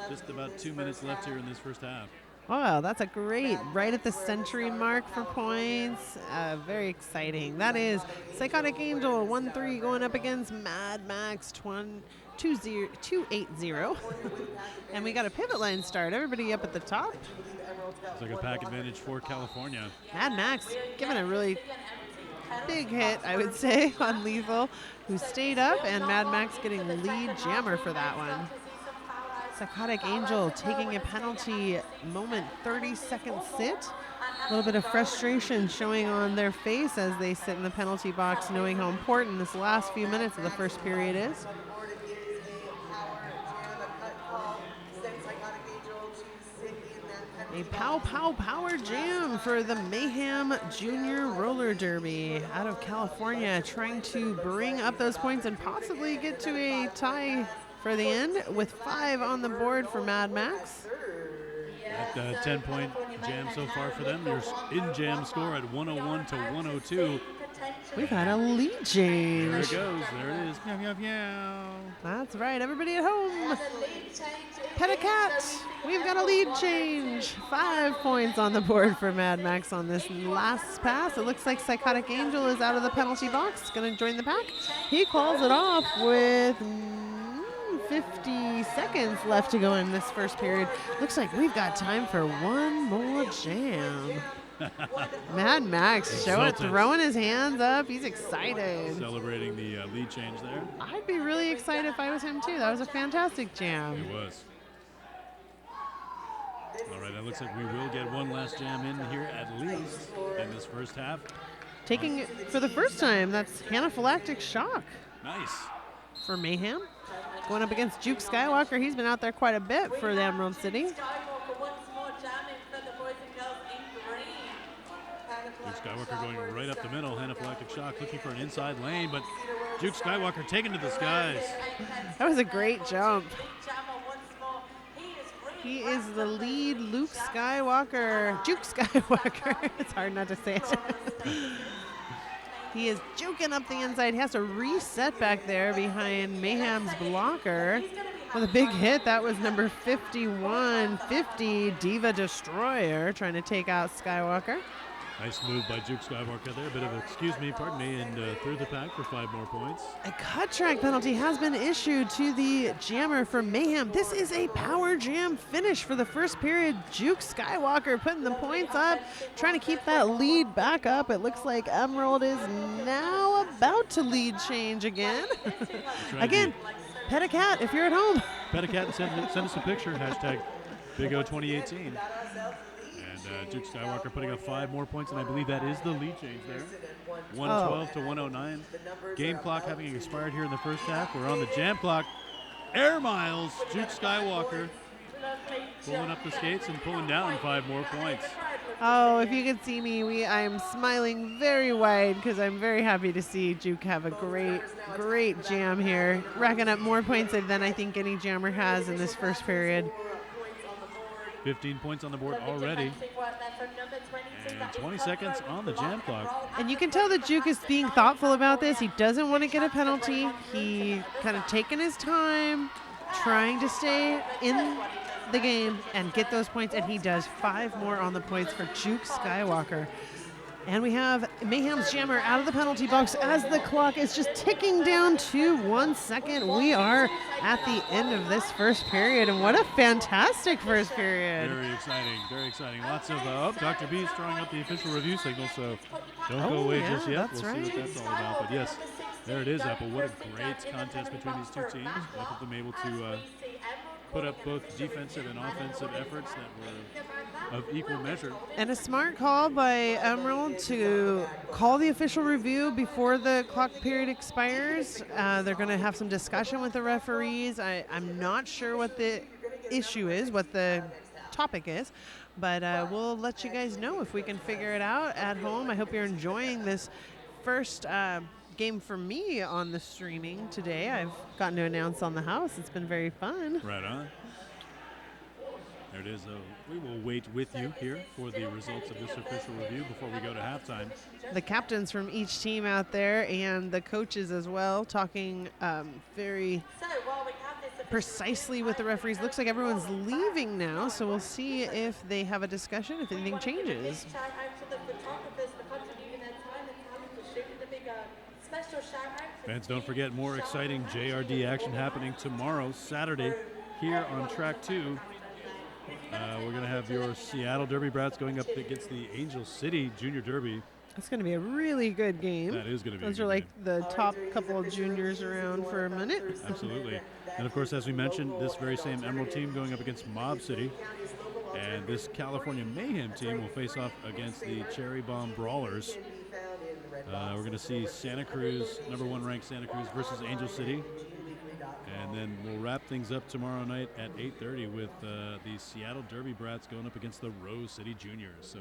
Just about 2 minutes left here in this first half. Wow, that's a great, right at the century mark for points. Very exciting. That is Psychotic Angel 1-3 going up against Mad Max 280. And we got a pivot line start. Everybody up at the top. It's like a pack advantage for California. Mad Max giving a really big hit, I would say, on Lethal, who stayed up, and Mad Max getting lead jammer for that one. Psychotic Angel taking a penalty moment, 30-second sit. A little bit of frustration showing on their face as they sit in the penalty box, knowing how important this last few minutes of the first period is. A power jam for the Mayhem Junior Roller Derby out of California, trying to bring up those points and possibly get to a tie for the end with 5 on the board for Mad Max. That 10-point jam so far for them. Your in-jam score at 101 to 102. We've had a lead There change. it goes. There it is. Meow, meow, meow. That's right, everybody at home. Pet-a-cat, we've got a lead change. 5 points on the board for Mad Max on this last pass. It looks like Psychotic Angel is out of the penalty box, going to join the pack. He calls it off with 50 seconds left to go in this first period. Looks like we've got time for one more jam. Mad Max throwing his hands up. He's excited. Celebrating the lead change there. I'd be really excited if I was him too. That was a fantastic jam. It was. All right, it looks like we will get one last jam in here at least in this first half. Taking it for the first time, that's Anaphylactic Shock Nice. for Mayhem. Going up against Juke Skywalker. He's been out there quite a bit for the Emerald City. Juke Skywalker going right up the middle. Anaphylactic Shock looking for an inside lane, but Juke Skywalker taken to the skies. That was a great jump. He is the lead Luke Skywalker. Juke Skywalker. It's hard not to say it. He is juking up the inside. He has to reset back there behind Mayhem's blocker with a big hit. That was number 5150, Diva Destroyer, trying to take out Skywalker. Nice move by Juke Skywalker there. A bit of pardon me, and through the pack for 5 more points. A cut track penalty has been issued to the jammer for Mayhem. This is a power jam finish for the first period. Juke Skywalker putting the points up, trying to keep that lead back up. It looks like Emerald is now about to lead change again. Again, pet a cat if you're at home. Pet a cat and send us a picture. Hashtag Big O 2018. Juke Skywalker putting up 5 more points, and I believe that is the lead change there. 112 to 109. Game clock having expired here in the first half. We're on the jam clock. Air miles, Juke Skywalker pulling up the skates and pulling down 5 more points. Oh, if you could see me, I'm smiling very wide because I'm very happy to see Juke have a great jam here, racking up more points than I think any jammer has in this first period. 15 points on the board already. And 20 seconds on the jam clock. And you can tell that Juke is being thoughtful about this. He doesn't want to get a penalty. He kind of taking his time, trying to stay in the game and get those points, and he does. 5 more on the points for Juke Skywalker. And we have Mayhem's jammer out of the penalty box as the clock is just ticking down to 1 second. We are at the end of this first period, and what a fantastic first period. Very exciting, very exciting. Lots of, Dr. B is throwing up the official review signal, so don't go away just yet. We'll see what that's all about. But yes, there it is, Apple. What a great contest between these two teams. Both of them able to put up both defensive and offensive efforts that were of equal measure. And a smart call by Emerald to call the official review before the clock period expires. They're going to have some discussion with the referees. I'm not sure what the issue is, what the topic is, but we'll let you guys know if we can figure it out at home. I hope you're enjoying this first game for me on the streaming today. I've gotten to announce on the house. It's been very fun. Right on. There it is. We will wait with you here for the results of this official review before we go to halftime. The captains from each team out there and the coaches as well talking very precisely with the referees. Looks like everyone's leaving now, so we'll see if they have a discussion, if anything changes. Fans, don't forget more exciting JRD action happening tomorrow, Saturday, here on track 2. We're going to have your Seattle Derby Brats going up against the Angel City Junior Derby. That's going to be a really good game. That is going to be. Those are like the top couple of juniors around for a minute. Absolutely. And of course, as we mentioned, this very same Emerald team going up against Mob City. And this California Mayhem team will face off against the Cherry Bomb Brawlers. We're going to see Santa Cruz, number 1 ranked Santa Cruz versus Angel City. And then we'll wrap things up tomorrow night at 8:30 with the Seattle Derby Brats going up against the Rose City Juniors. So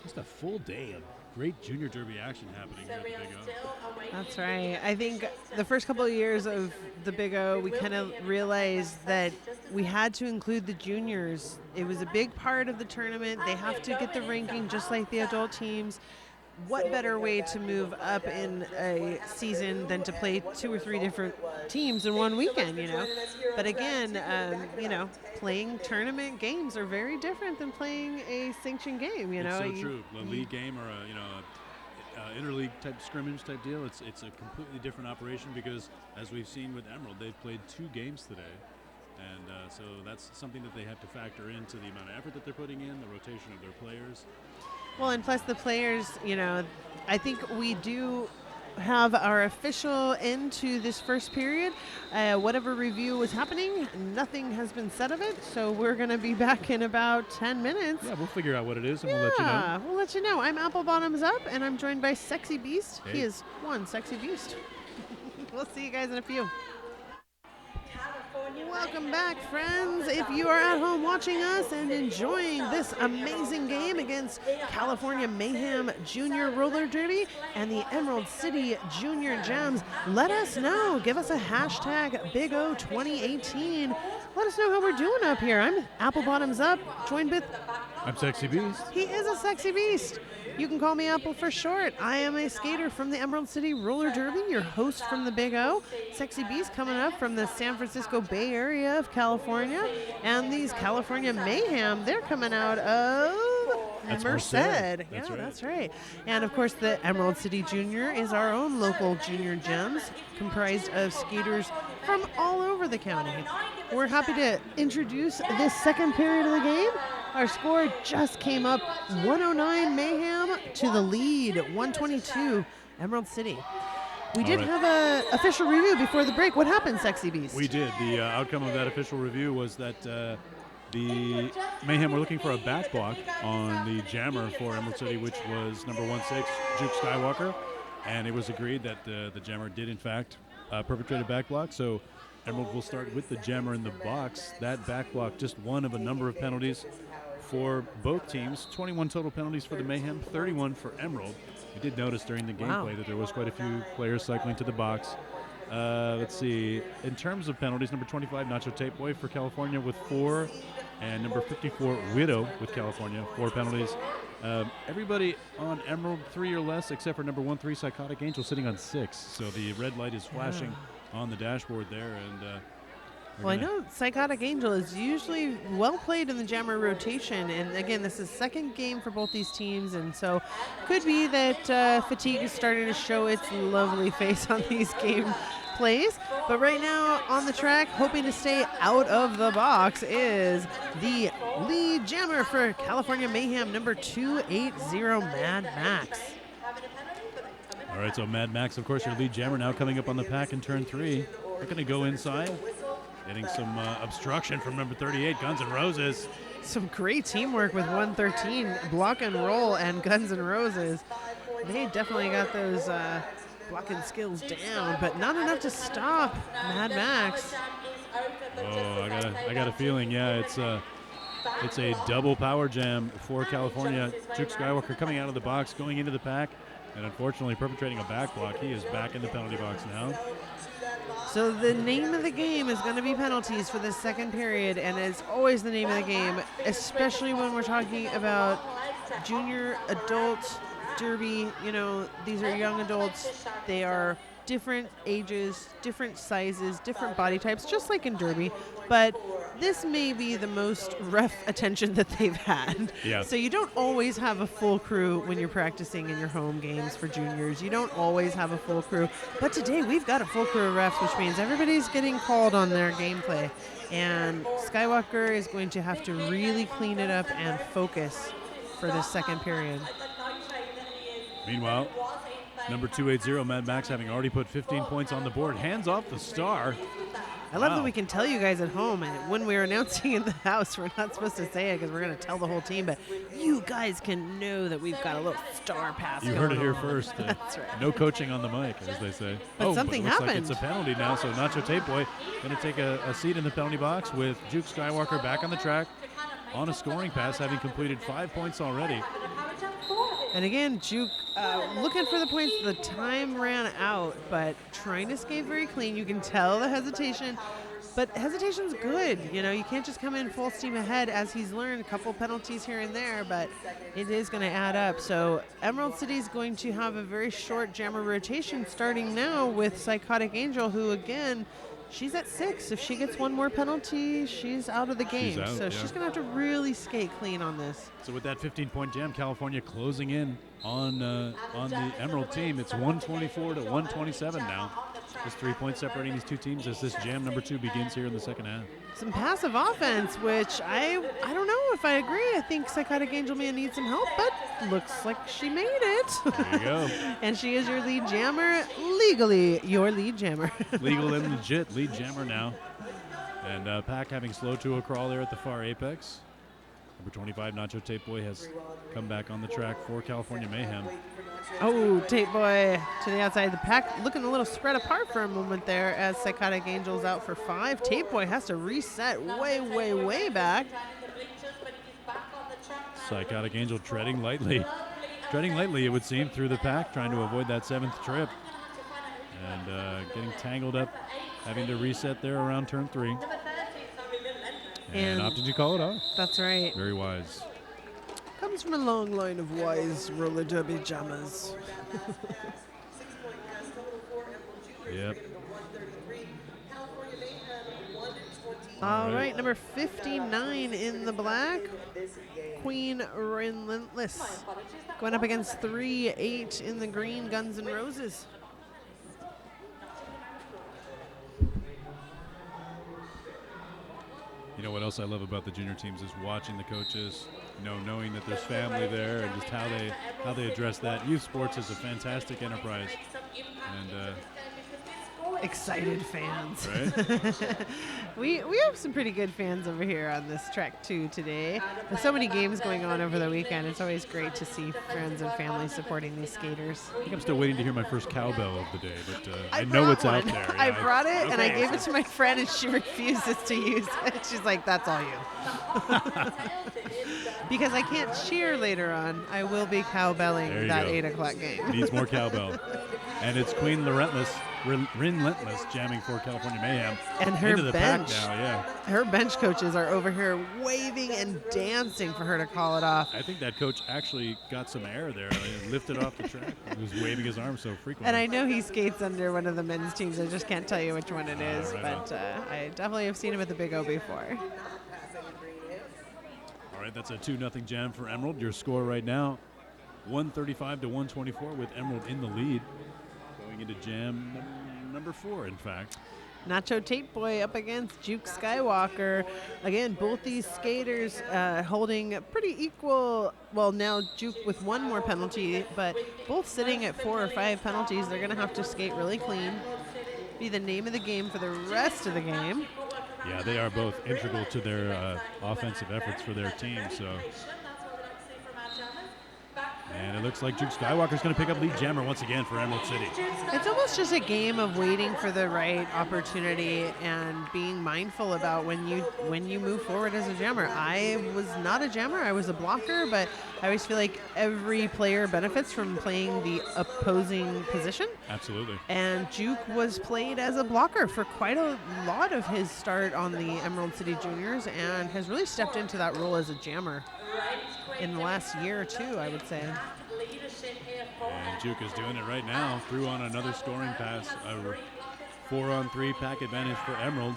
just a full day of great junior derby action happening here at the Big O. That's right. I think the first couple of years of the Big O, we kind of realized that we had to include the juniors. It was a big part of the tournament. They have to get the ranking just like the adult teams. What better way to move up in a season than to play 2 or 3 different teams in one weekend, But again, playing tournament games are very different than playing a sanctioned game, It's so true. A league game or a interleague type scrimmage type deal, it's a completely different operation because, as we've seen with Emerald, they've played 2 games today. And so that's something that they have to factor into the amount of effort that they're putting in, the rotation of their players. Well, and plus the players, I think we do have our official end to this first period. Whatever review was happening, nothing has been said of it, so we're going to be back in about 10 minutes. Yeah, we'll figure out what it is and we'll let you know. Yeah, we'll let you know. I'm Apple Bottoms Up, and I'm joined by Sexy Beast. Hey. He is one sexy beast. We'll see you guys in a few. Welcome back, friends. If you are at home watching us and enjoying this amazing game against California Mayhem Junior Roller Derby and the Emerald City Junior Gems, let us know. Give us a hashtag BigO2018. Let us know how we're doing up here. I'm Apple Bottoms Up, joined with... I'm Sexy Beast. He is a sexy beast. You can call me Apple for short. I am a skater from the Emerald City Roller Derby, your host from the Big O. Sexy Beast coming up from the San Francisco Bay Area of California. And these California Mayhem, they're coming out of Merced. That's right. And of course, the Emerald City Junior is our own local junior gems, comprised of skaters from all over the county. We're happy to introduce this second period of the game. Our score just came up 109 Mayhem to the lead, 122 Emerald City. We did have an official review before the break. What happened, Sexy Beast? We did. The outcome of that official review was that the Mayhem were looking for a back block on the jammer for Emerald City, which was number 16, Juke Skywalker. And it was agreed that the jammer did, in fact, perpetrate a back block. So Emerald will start with the jammer in the box. That back block, just one of a number of penalties for both teams. 21 total penalties for the Mayhem, 31 for Emerald. We did notice during the gameplay that there was quite a few players cycling to the box. Let's see. In terms of penalties, number 25, Nacho Tape Boy for California with 4. And number 54, Widow with California, 4 penalties. Everybody on Emerald, 3 or less, except for number 13, Psychotic Angel, sitting on 6. So the red light is flashing on the dashboard there. And well, I know Psychotic Angel is usually well played in the jammer rotation, and again, this is second game for both these teams, and so could be that fatigue is starting to show its lovely face on these game plays. But right now on the track, hoping to stay out of the box, is the lead jammer for California Mayhem, number 280, Mad Max. All right, so Mad Max, of course, your lead jammer now coming up on the pack in turn 3. They're going to go inside. Getting some obstruction from number 38, Guns N' Roses. Some great teamwork with 113, Block and Roll and Guns N' Roses. They definitely got those blocking skills down, but not enough to stop Mad Max. Oh, I got a feeling, it's a double power jam for California. Juke Skywalker coming out of the box, going into the pack, and unfortunately perpetrating a back block. He is back in the penalty box now. So the name of the game is going to be penalties for this second period, and it's always the name of the game, especially when we're talking about junior adult derby. These are young adults. They are different ages, different sizes, different body types, just like in derby. But this may be the most rough attention that they've had. Yeah. So you don't always have a full crew when you're practicing in your home games for juniors. You don't always have a full crew. But today we've got a full crew of refs, which means everybody's getting called on their gameplay. And Skywalker is going to have to really clean it up and focus for this second period. Meanwhile, number 280, Mad Max, having already put 15 points on the board. Hands off the star. I love that we can tell you guys at home, and when we're announcing in the house, we're not supposed to say it because we're going to tell the whole team, but you guys can know that we've got a little star pass. You heard it here first. That's right. No coaching on the mic, as they say. But something it looks happened. like it's a penalty now, so Nacho Tape Boy going to take a seat in the penalty box with Juke Skywalker back on the track on a scoring pass, having completed 5 points already. And again, Juke looking for the points. The time ran out, but trying to skate very clean. You can tell the hesitation. But hesitation's good. You know, you can't just come in full steam ahead, as he's learned a couple penalties here and there, but it is going to add up. So Emerald City is going to have a very short jammer rotation starting now with Psychotic Angel, who, again, she's at 6. If she gets one more penalty, she's out of the game. Out, so she's going to have to really skate clean on this. So with that 15-point jam, California closing in on the Emerald team. It's 124 to 127 now. Just 3 points separating these two teams as this jam number 2 begins here in the second half. Some passive offense, which I don't know if I agree. I think Psychotic Angel may need some help, but looks like she made it. There you go. And she is your lead jammer, legally your lead jammer. Legal and legit lead jammer now. And Pack having slow to a crawl there at the far apex. Number 25, Nacho Tape Boy, has come back on the track for California Mayhem. Oh, Tape Boy to the outside. The Pack looking a little spread apart for a moment there as Psychotic Angel's out for 5. Tape Boy has to reset way, way, way back. Psychotic Angel treading lightly. Treading lightly, it would seem, through the Pack, trying to avoid that 7th trip. And getting tangled up, having to reset there around turn 3. And opted to call it off. That's right. Very wise. Comes from a long line of wise roller derby jammers. Yep. All right, number 59 in the black, Queen Relentless, going up against 3-8 in the green, Guns N' Roses. You know what else I love about the junior teams is watching the coaches, knowing that there's family there and just how they address that. Youth sports is a fantastic enterprise, and excited fans. Right? we have some pretty good fans over here on this track too today. There's so many games going on over the weekend. It's always great to see friends and family supporting these skaters. I think I'm still waiting to hear my first cowbell of the day, but I know it's out there. I brought it, and I gave it to my friend, and she refuses to use it. She's like, that's all you. Because I can't cheer later on. I will be cowbelling that 8 o'clock game. Needs more cowbell. And it's Queen Relentless jamming for California Mayhem. And her into the bench, pack now, yeah. Her bench coaches are over here waving and dancing for her to call it off. I think that coach actually got some air there. He lifted off the track. He was waving his arms so frequently. And I know he skates under one of the men's teams. I just can't tell you which one it is, but I definitely have seen him at the Big O before. All right, that's a 2-0 jam for Emerald. Your score right now, 135 to 124, with Emerald in the lead. Going into jam number 4, in fact. Nacho Tape Boy up against Juke Skywalker. Again, both these skaters holding pretty equal. Well, now Juke with one more penalty, but both sitting at 4 or 5 penalties. They're going to have to skate really clean. Be the name of the game for the rest of the game. Yeah, they are both integral to their offensive efforts for their team. So. And it looks like Juke Skywalker's going to pick up lead jammer once again for Emerald City. It's almost just a game of waiting for the right opportunity and being mindful about when you move forward as a jammer. I was not a jammer. I was a blocker, but I always feel like every player benefits from playing the opposing position. Absolutely. And Juke was played as a blocker for quite a lot of his start on the Emerald City Juniors and has really stepped into that role as a jammer in the last year or two, I would say. And Juke is doing it right now. Threw on another scoring pass. A 4-on-3 pack advantage for Emerald.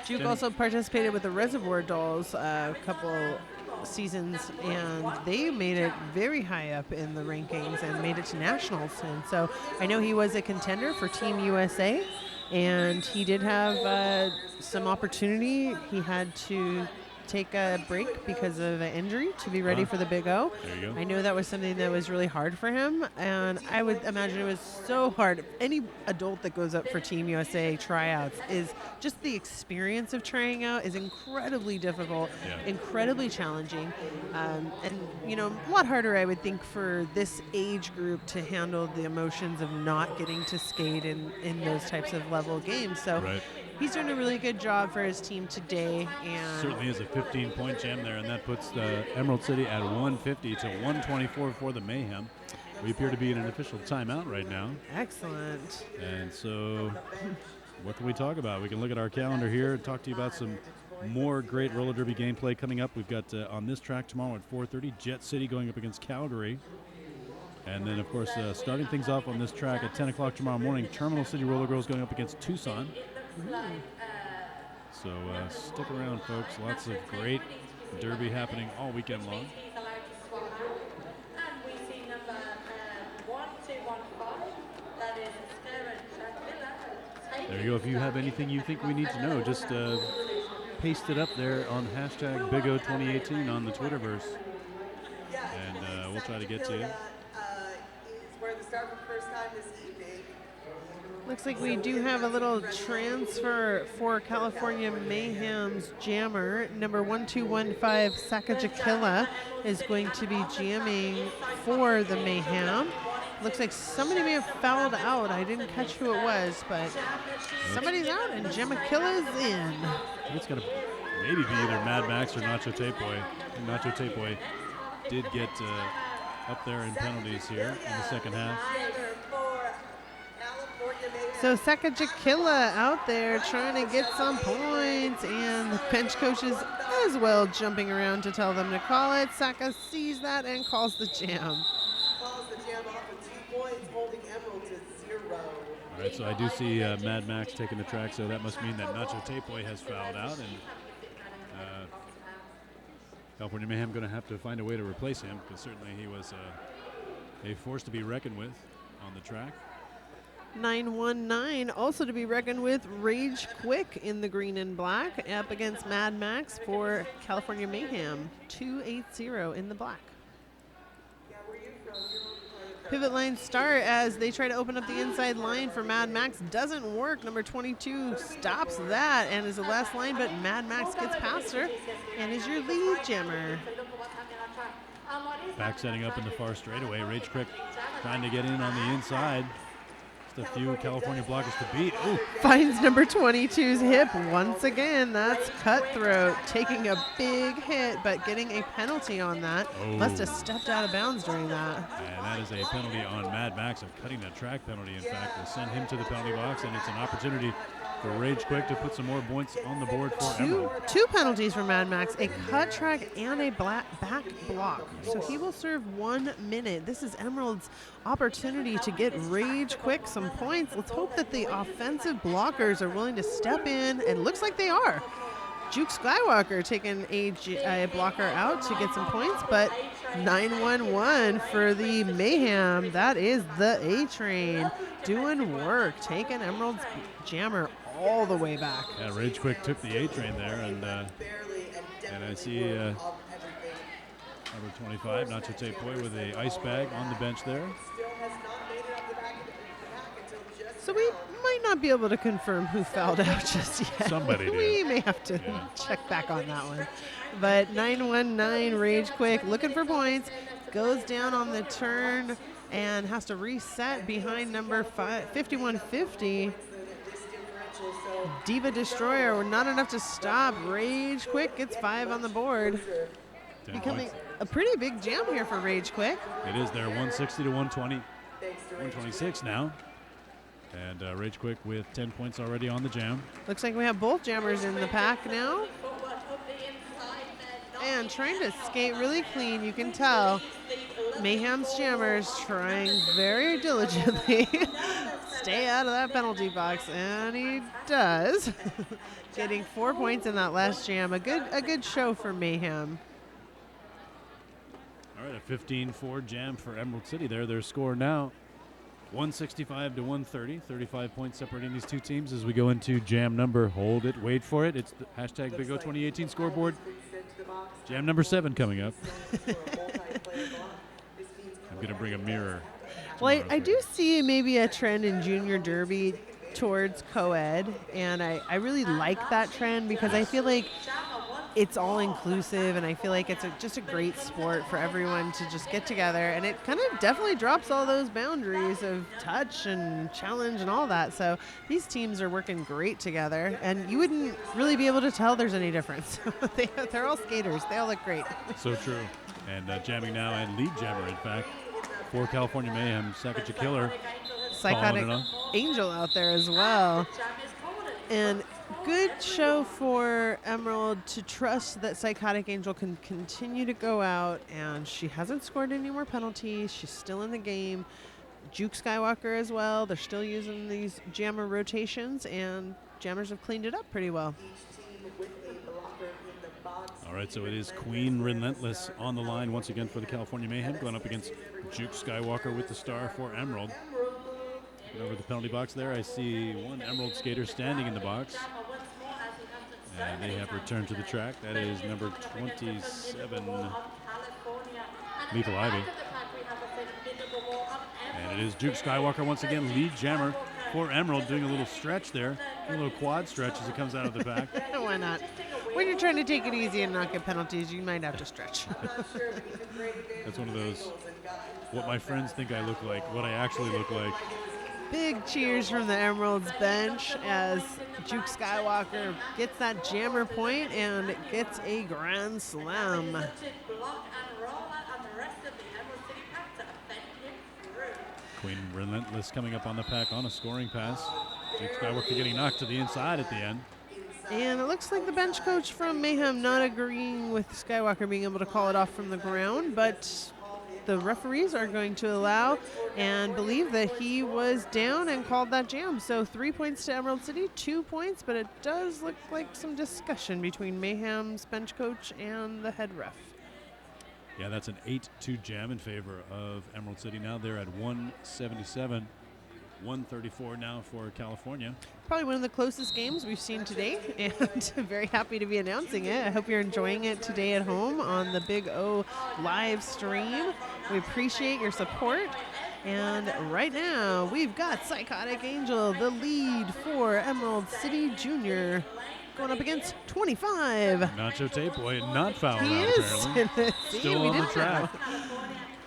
Juke also participated with the Reservoir Dolls a couple seasons, and they made it very high up in the rankings and made it to nationals. And so I know he was a contender for Team USA, and he did have some opportunity. He had to take a break because of an injury to be ready for the Big O. There you go. I know that was something that was really hard for him, and I would imagine it was so hard. Any adult that goes up for Team USA tryouts is just the experience of trying out is incredibly difficult, incredibly challenging, and a lot harder, I would think, for this age group to handle the emotions of not getting to skate in those types of level games. So. Right. He's doing a really good job for his team today. And certainly is a 15-point jam there, and that puts the Emerald City at 150 to 124 for the Mayhem. We appear to be in an official timeout right now. Excellent. And so what can we talk about? We can look at our calendar here and talk to you about some more great roller derby gameplay coming up. We've got on this track tomorrow at 4:30, Jet City going up against Calgary. And then, of course, starting things off on this track at 10 o'clock tomorrow morning, Terminal City Roller Girls going up against Tucson. So stick around, folks. Lots of great derby happening all weekend long. There you go. If you have anything you think we need to know, just paste it up there on hashtag BigO2018 on the Twitterverse. And we'll try to get to you. Looks like we do have a little transfer for California Mayhem's jammer. Number 1215, Sacajawea, is going to be jamming for the Mayhem. Looks like somebody may have fouled out. I didn't catch who it was, but somebody's out and Jamakilla's in. It's going to maybe be either Mad Max or Nacho Tape Boy. Nacho Tape Boy did get up there in penalties here in the second half. So Sacajawea out there trying to get some points, and the bench coaches as well jumping around to tell them to call it. Saka sees that and calls the jam. All right, so I do see Mad Max taking the track, so that must mean that Nacho Tape Boy has fouled out, and California Mayhem going to have to find a way to replace him, because certainly he was a force to be reckoned with on the track. 919 also to be reckoned with. Rage Quick in the green and black up against Mad Max for California Mayhem. 280 in the black. Pivot line start as they try to open up the inside line for Mad Max. Doesn't work. Number 22 stops that and is the last line, but Mad Max gets past her and is your lead jammer. Back setting up in the far straightaway. Rage Quick trying to get in on the inside. Just a few California blockers to beat. Ooh. Finds number 22's hip once again. That's Cutthroat taking a big hit, but getting a penalty on that. Oh. Must have stepped out of bounds during that. And that is a penalty on Mad Max, of cutting that track penalty, in fact, to send him to the penalty box, and it's an opportunity for Rage Quick to put some more points on the board for Emerald. Two penalties for Mad Max, a cut track and a back block. So he will serve 1 minute. This is Emerald's opportunity to get Rage Quick some points. Let's hope that the offensive blockers are willing to step in, and looks like they are. Juke Skywalker taking a blocker out to get some points, but 911 for the Mayhem. That is the A-Train doing work, taking Emerald's jammer all the way back. Yeah, Rage Quick took the A-Train there, and I see number 25, Nacho Tape Boy, with a ice bag on the bench there. So we might not be able to confirm who fouled out just yet. Somebody did. We may have to check back on that one. But 919 Rage Quick looking for points, goes down on the turn and has to reset behind number 5150. Diva Destroyer, not enough to stop. Rage Quick gets 5 on the board. Becoming a pretty big jam here for Rage Quick. It is there, 160 to 120, 126 now. And Rage Quick with 10 points already on the jam. Looks like we have both jammers in the pack now. And trying to skate really clean, you can tell. Mayhem's jammers trying very diligently stay out of that penalty box, and he does. Getting 4 points in that last jam. A good show for Mayhem. All right, a 15-4 jam for Emerald City there. Their score now 165 to 130. 35 points separating these two teams as we go into jam number, hold it, wait for it. It's the hashtag BigO2018 scoreboard. Jam number 7 coming up. I'm going to bring a mirror. Well, I do see maybe a trend in Junior Derby towards co-ed, and I really like that trend because I feel like it's all inclusive, and I feel like it's just a great sport for everyone to just get together, and it kind of definitely drops all those boundaries of touch and challenge and all that. So these teams are working great together, and you wouldn't really be able to tell there's any difference. They're all skaters. They all look great. So true. And jamming now, and lead jammer, in fact, for California Mayhem, Sacajawea Killer. Psychotic Angel out there as well. And good show for Emerald to trust that Psychotic Angel can continue to go out, and she hasn't scored any more penalties. She's still in the game. Juke Skywalker as well. They're still using these jammer rotations, and jammers have cleaned it up pretty well. All right, so it is Queen Relentless on the line once again for the California Mayhem, going up against Juke Skywalker with the star for Emerald. Over the penalty box there, I see one Emerald skater standing in the box. And they have returned to the track. That is number 27, Lethal Ivy. And it is Juke Skywalker once again, lead jammer for Emerald, doing a little stretch there, a little quad stretch as it comes out of the back. Why not? When you're trying to take it easy and not get penalties, you might have to stretch. That's one of those, what my friends think I look like, what I actually look like. Big cheers from the Emeralds bench as Juke Skywalker gets that jammer point and gets a grand slam. Queen Relentless coming up on the pack on a scoring pass. Juke Skywalker getting knocked to the inside at the end. And it looks like the bench coach from Mayhem not agreeing with Skywalker being able to call it off from the ground, but the referees are going to allow and believe that he was down and called that jam. So 3 points to Emerald City, 2 points, but it does look like some discussion between Mayhem's bench coach and the head ref. Yeah, that's an 8-2 jam in favor of Emerald City. Now they're at 177, 134 now for California. Probably one of the closest games we've seen today, and very happy to be announcing it. I hope you're enjoying it today at home on the Big O live stream. We appreciate your support. And right now, we've got Psychotic Angel, the lead for Emerald City Junior, going up against 25. Nacho Tape Boy not fouling He out, is. apparently. See, Still we on the didn't track. know.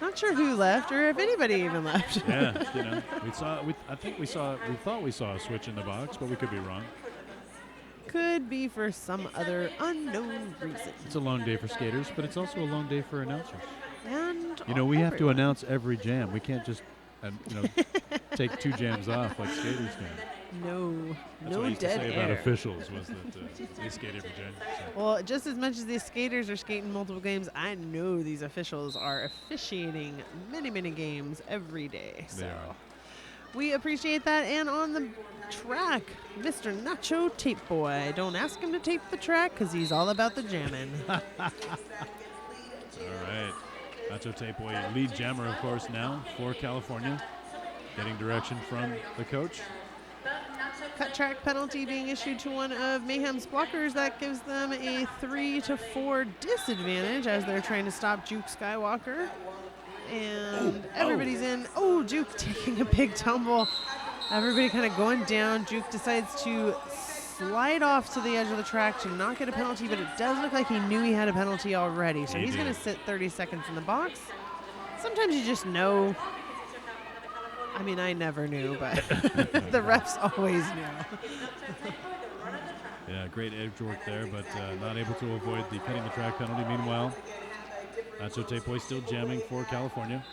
Not sure who left or if anybody even left. Yeah, you know, we thought we saw a switch in the box, but we could be wrong. Could be for some other unknown reason. It's a long day for skaters, but it's also a long day for announcers. And You know, we have to everyone. announce every jam. We can't just, take 2 jams off like skaters can. No, That's no what I used to dead say air. about officials was that they skate every jam. So. Well, just as much as these skaters are skating multiple games, I know these officials are officiating many, many games every day. They So are. we appreciate that. And on the track, Mr. Nacho Tape Boy. Don't ask him to tape the track because he's all about the jamming. All right. Nacho Tape Boy, lead jammer, of course, now for California. Getting direction from the coach. Cut track penalty being issued to one of Mayhem's blockers. That gives them a 3-4 disadvantage as they're trying to stop Juke Skywalker. And everybody's in. Oh, Juke taking a big tumble. Everybody kind of going down. Juke decides to slide off to the edge of the track to not get a penalty, but it does look like he knew he had a penalty already. So He he's going to did. sit 30 seconds in the box. Sometimes you just know. I mean, I never knew, but the refs always knew. Yeah, great edge work there, but not able to avoid the cutting the track penalty. Meanwhile, Nacho Tape Boy still jamming for California.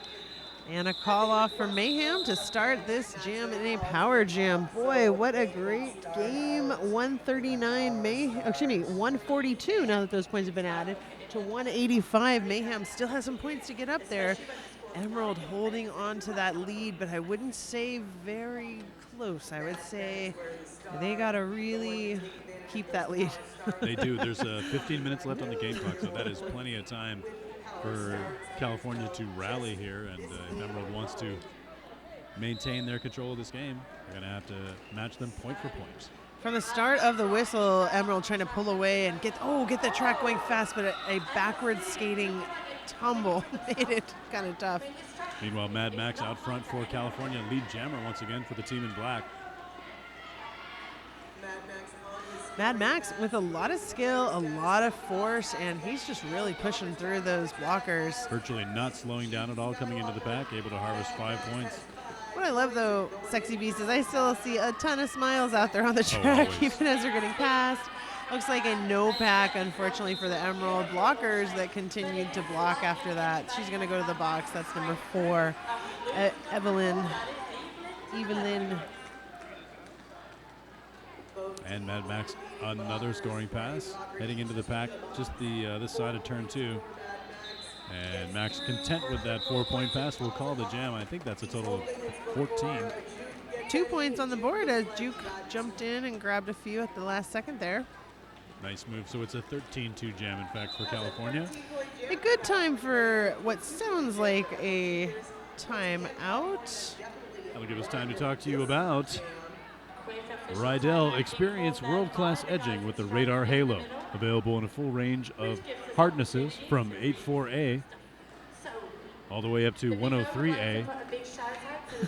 And a call off for Mayhem to start this jam in a power jam. Boy, what a great game. 142 now that those points have been added to 185. Mayhem still has some points to get up there. Emerald holding on to that lead, but I wouldn't say very close. I would say they got to really keep that lead. They do. There's 15 minutes left on the game clock, so that is plenty of time for California to rally here. And if Emerald wants to maintain their control of this game, they're going to have to match them point for point. From the start of the whistle, Emerald trying to pull away and get the track going fast, but a backwards skating tumble made it kind of tough. Meanwhile, Mad Max out front for California, lead jammer once again for the team in black. Mad Max with a lot of skill, a lot of force, and he's just really pushing through those blockers. Virtually not slowing down at all coming into the pack, able to harvest 5 points. What I love, though, Sexy Beast, is I still see a ton of smiles out there on the track, always. even as they're getting past. Looks like a no pack, unfortunately, for the Emerald blockers that continued to block after that. She's going to go to the box. That's number 4, Evelyn. And Mad Max, another scoring pass, heading into the pack, just the this side of turn 2. And Max content with that 4-point pass will call the jam. I think that's a total of 14. 2 points on the board as Juke jumped in and grabbed a few at the last second there. Nice move. So it's a 13-2 jam, in fact, for California. A good time for what sounds like a timeout. That'll give us time to talk to you about Rydell. Experience world-class edging with the Radar Halo. Available in a full range of hardnesses from 84A all the way up to 103A.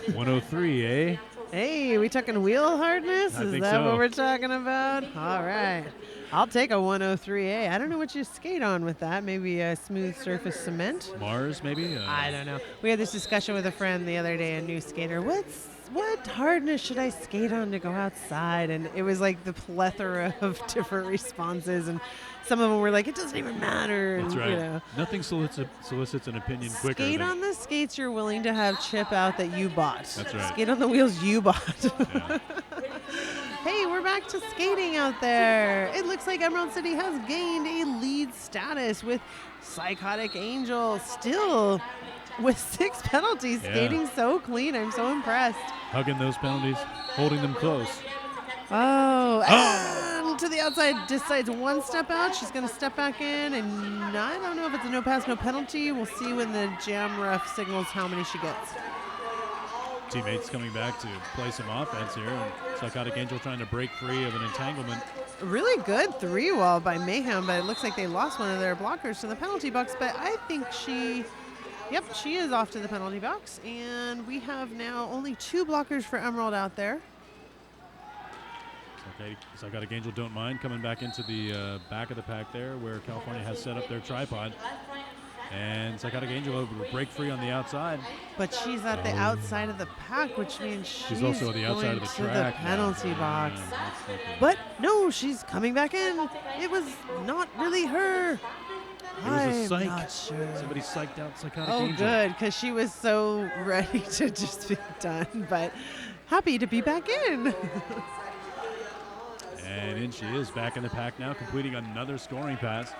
103A. Hey, we talking wheel hardness? I Is think that so. what we're talking about? All right. I'll take a 103A. I don't know what you skate on with that. Maybe a smooth surface cement? Mars, maybe? I don't know. We had this discussion with a friend the other day, a new skater. What hardness should I skate on to go outside? And it was like the plethora of different responses. And some of them were like, it doesn't even matter. That's and, right. You know. Nothing solicits an opinion quicker. Skate than on the skates you're willing to have chip out that you bought. That's right. Skate on the wheels you bought. Yeah. Hey, we're back to skating out there. It looks like Emerald City has gained a lead status with Psychotic Angel still with 6 penalties, Yeah. skating so clean. I'm so impressed. Hugging those penalties, holding them close. Oh, and to the outside, decides one step out. She's going to step back in, and I don't know if it's a no pass, no penalty. We'll see when the jam ref signals how many she gets. Teammates coming back to play some offense here. And Psychotic Angel trying to break free of an entanglement. Really good 3-wall by Mayhem, but it looks like they lost one of their blockers to the penalty box. But I think she is off to the penalty box. And we have now only 2 blockers for Emerald out there. Psychotic Angel don't mind coming back into the back of the pack there where California has set up their tripod. And Psychotic Angel able to break free on the outside. But she's at the outside of the pack, which means she's also on the outside going of the to track. the penalty box. Yeah, that's not good. But no, she's coming back in. It was not really her. It was a I'm psych. not sure. Somebody psyched out Psychotic Oh, Angel. good, because she was so ready to just be done. But happy to be back in. And in she is back in the pack now, completing another scoring pass.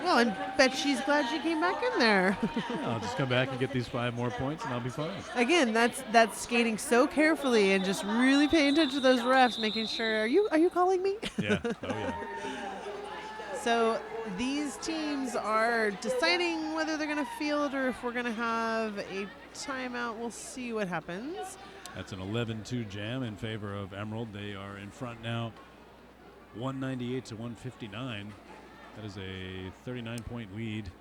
Well, and bet she's glad she came back in there. I'll just come back and get these 5 more points, and I'll be fine. Again, that's skating so carefully and just really paying attention to those refs, making sure. Are you calling me? Yeah. Oh, yeah. So these teams are deciding whether they're going to field or if we're going to have a timeout. We'll see what happens. That's an 11-2 jam in favor of Emerald. They are in front now, 198 to 159. That is a 39-point lead.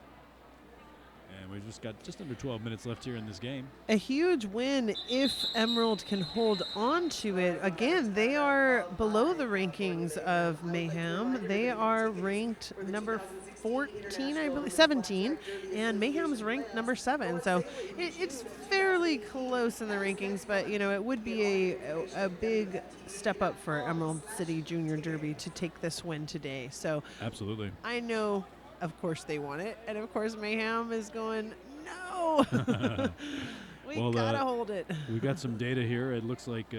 And we've just got just under 12 minutes left here in this game. A huge win if Emerald can hold on to it. Again, they are below the rankings of Mayhem. They are ranked number 14, I believe, 17, and Mayhem's ranked number 7. So it's fairly close in the rankings, but it would be a big step up for Emerald City Junior Derby to take this win today. So Absolutely. I know, of course, they want it, and of course Mayhem is going, no, we gotta hold it. We got some data here. It looks like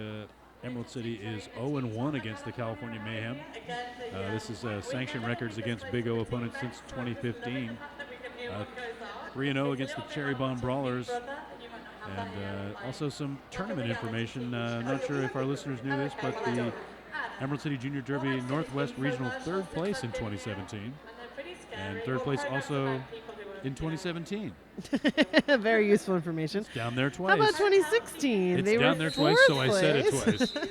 Emerald City is 0-1 against the California Mayhem. This is sanctioned records against Big O opponents since 2015. 3-0 against the Cherry Bomb Brawlers. And also some tournament information. Not sure if our listeners knew this, but the Emerald City Junior Derby Northwest Regional 3rd place in 2017. And 3rd place also in 2017. Very useful information. It's down there twice. How about 2016? It's they down were there twice, so I said it place. twice.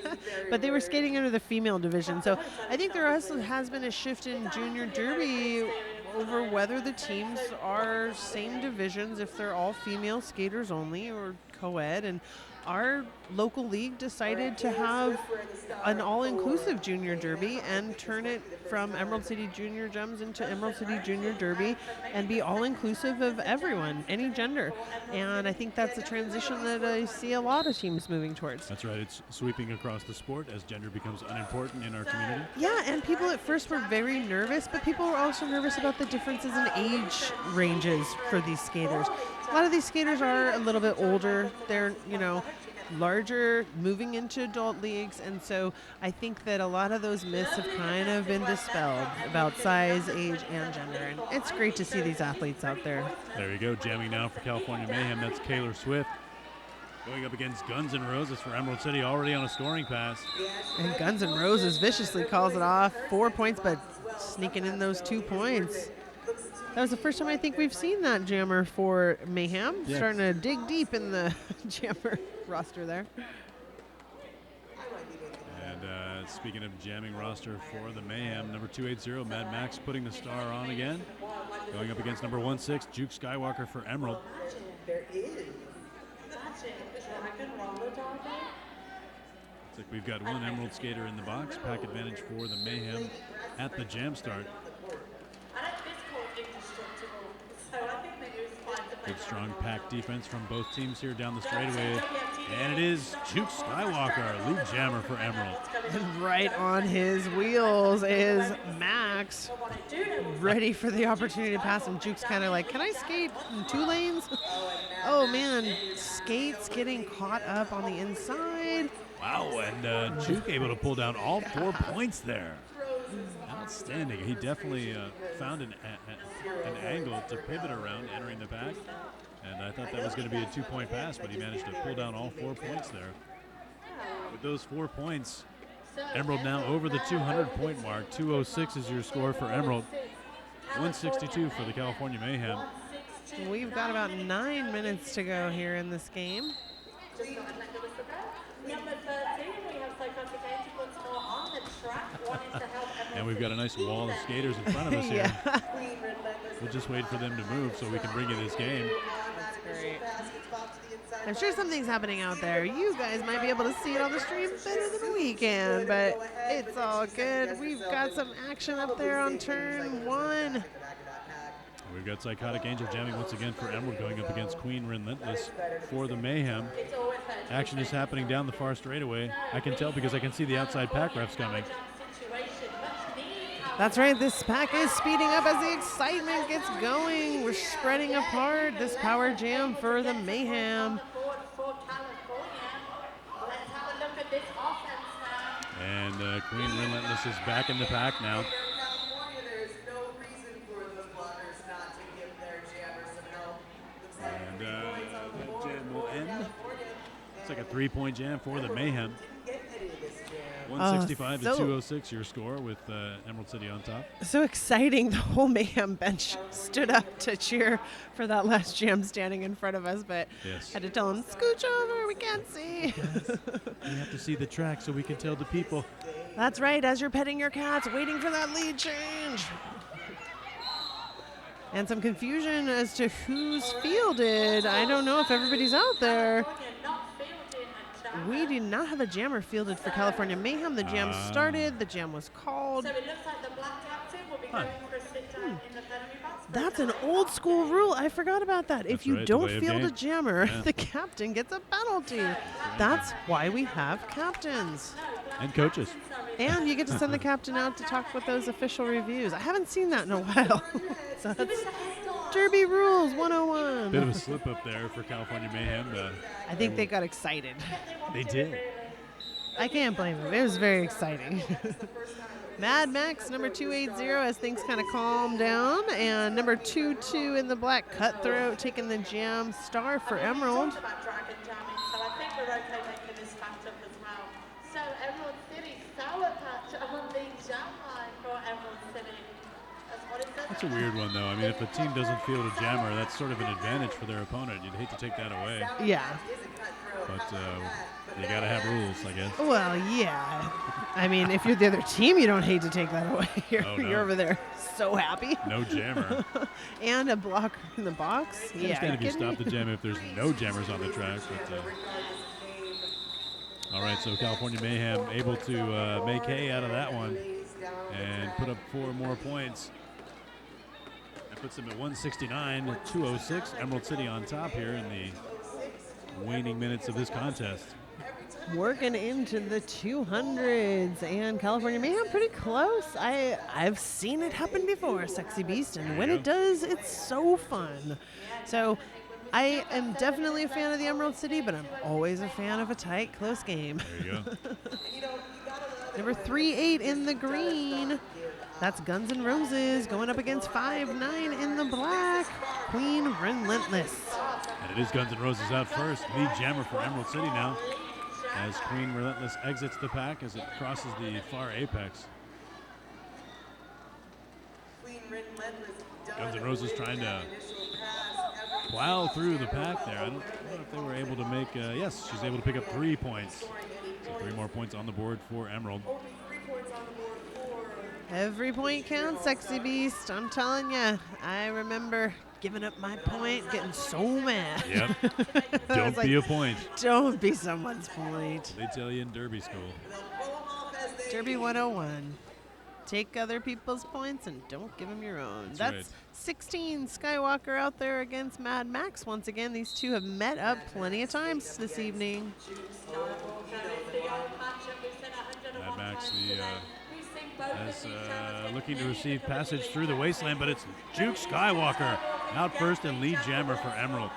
But they were skating under the female division. So I think there also has been a shift in Junior Derby over whether the teams are same divisions, if they're all female skaters only or co-ed. And our local league decided to have an all-inclusive Junior Derby and turn it from Emerald City Junior Gems into Emerald City Junior Derby and be all-inclusive of everyone, any gender. And I think that's a transition that I see a lot of teams moving towards. That's right. It's sweeping across the sport as gender becomes unimportant in our community. Yeah, and people at first were very nervous, but people were also nervous about the differences in age ranges for these skaters. A lot of these skaters are a little bit older. They're, larger, moving into adult leagues, and so I think that a lot of those myths have kind of been dispelled about size, age, and gender, and it's great to see these athletes out there. There you go, jamming now for California Mayhem. That's Kaylor Swift. Going up against Guns N' Roses for Emerald City, already on a scoring pass. And Guns N' Roses viciously calls it off. 4 points, but sneaking in those 2 points. That was the first time I think we've seen that jammer for Mayhem. Yes. Starting to dig deep in the jammer roster there. And speaking of jamming roster for the Mayhem, number 280, Mad Max putting the star on again. Going up against number 16, Juke Skywalker for Emerald. There is. Looks like we've got one Emerald skater in the box. Pack advantage for the Mayhem at the jam start. Good strong pack defense from both teams here down the straightaway. And it is Juke Skywalker, lead jammer for Emerald. And right on his wheels is Max, ready for the opportunity to pass him. Juke's kind of like, can I skate in 2 lanes? Oh man, Skate's getting caught up on the inside. Wow, and Juke able to pull down all 4 points there. Outstanding. He definitely found an angle to pivot around entering the pack. And I thought that was going to be a 2-point pass, but he managed to pull down all 4 points there. With those 4 points, Emerald now over the 200-point mark. 206 is your score for Emerald. 162 for the California Mayhem. We've got about 9 minutes to go here in this game. And we've got a nice wall of skaters in front of us here. We'll just wait for them to move so we can bring you this game. That's great. I'm sure something's happening out there. You guys might be able to see it on the stream better than we can, but it's all good. We've got some action up there on turn 1. We've got Psychotic Angel jamming once again for Emerald, going up against Queen Relentless for the Mayhem. Action is happening down the far straightaway. I can tell because I can see the outside pack refs coming. That's right, this pack is speeding up as the excitement gets going. We're spreading apart this power jam for the Mayhem. And Queen Relentless is back in the pack now. And the jam will end. It's like a 3-point jam for the Mayhem. 165 to 206 your score with Emerald City on top. So exciting. The whole Mayhem bench stood up to cheer for that last jam standing in front of us, but yes. had to tell them, scooch over, we can't see. We have to see the track so we can tell the people. That's right, as you're petting your cats, waiting for that lead change. And some confusion as to who's fielded. I don't know if everybody's out there. We do not have a jammer fielded for California Mayhem. The jam started. The jam was called. So it looks like the black captain will be going for a sit down in the plenary box. That's an old school rule. I forgot about that. If you right, don't the way of field a game. jammer, Yeah. the captain gets a penalty. That's why we have captains. And coaches. And you get to send the captain out to talk with those official reviews. I haven't seen that in a while. So that's Derby Rules 101. Bit of a slip up there for California Mayhem. I think they got excited. They did. I can't blame them. It was very exciting. Mad Max, number 280, as things kind of calm down. And number 22 in the black, Cutthroat, taking the jam star for Emerald. About dragon jamming, so I think we're okay making this fact up as well. So Emerald City, Sour Patch on the jam line for Emerald City. That's what it says. That's a weird one, though. I mean, if a team doesn't field a jammer, that's sort of an advantage for their opponent. You'd hate to take that away. Yeah. But you got to have rules, I guess. Well, yeah. I mean, if you're the other team, you don't hate to take that away. You're, Oh, no. you're over there so happy. No jammer. And a blocker in the box. I Yeah. understand if you kidding stop me? the jam if there's no jammers on the track. But, all right, so California Mayhem able to make hay out of that one and put up 4 more points. That puts them at 169 to 206. Emerald City on top here in the waning minutes of this contest. Working into the 200s, and California Mayhem pretty close. I've seen it happen before, Sexy Beast, and when you it does, it's so fun. So I am definitely a fan of the Emerald City, but I'm always a fan of a tight, close game. There you go. Number 3-8 in the green. That's Guns N' Roses going up against 5-9 in the black. Queen Relentless. And it is Guns N' Roses out first. Lead jammer for Emerald City now, as Queen Relentless exits the pack as it crosses the far apex. Guns N' Roses trying to plow through the pack there. I don't know if they were able to make, yes, she's able to pick up 3 points. So 3 more points on the board for Emerald. Every point counts, Sexy Beast. I'm telling you, I remember giving up my point, getting so mad. Yep. Don't be a point. Don't be someone's point. They tell you in Derby school. Derby 101. Take other people's points and don't give them your own. That's right. 16 Skywalker out there against Mad Max. Once again, these two have met up plenty of times this evening. Mad Max, looking to receive passage through the wasteland, but it's Juke Skywalker out first and lead jammer for Emerald.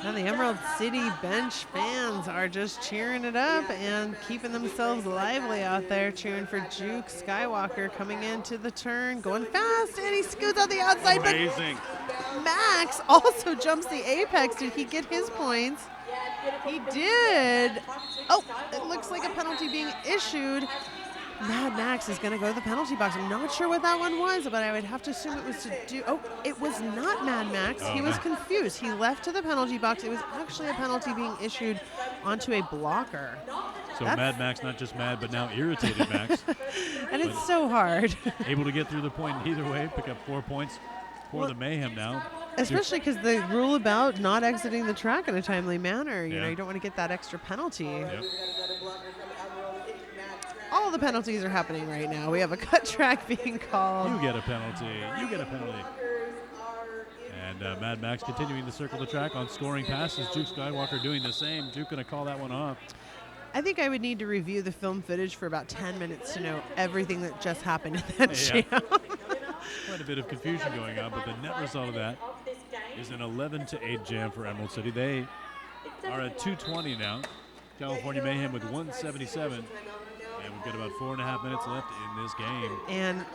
Now the Emerald City bench fans are just cheering it up and keeping themselves lively out there, cheering for Juke Skywalker coming into the turn, going fast, and he scoots on the outside. Amazing. But Max also jumps the apex. Did he get his points? He did. Oh, it looks like a penalty being issued. Mad Max is going to go to the penalty box. I'm not sure what that one was, but I would have to assume it was to do. Oh, it was not Mad Max. He was confused. He left to the penalty box. It was actually a penalty being issued onto a blocker. So Mad Max, not just mad, but now irritated Max. And it's so hard. Able to get through the point either way, pick up 4 points for the Mayhem now. Especially because the rule about not exiting the track in a timely manner, you know, Yeah. you don't want to get that extra penalty. Yep. All the penalties are happening right now. We have a cut track being called. You get a penalty. You get a penalty. And Mad Max continuing to circle the track on scoring passes. Juke Skywalker doing the same. Juke going to call that one off. I think I would need to review the film footage for about 10 minutes to know everything that just happened in that jam. Quite a bit of confusion going on, but the net result of that is an 11-8 jam for Emerald City. They are at 220 now. California Mayhem with 177. And we've got about 4.5 minutes left in this game. And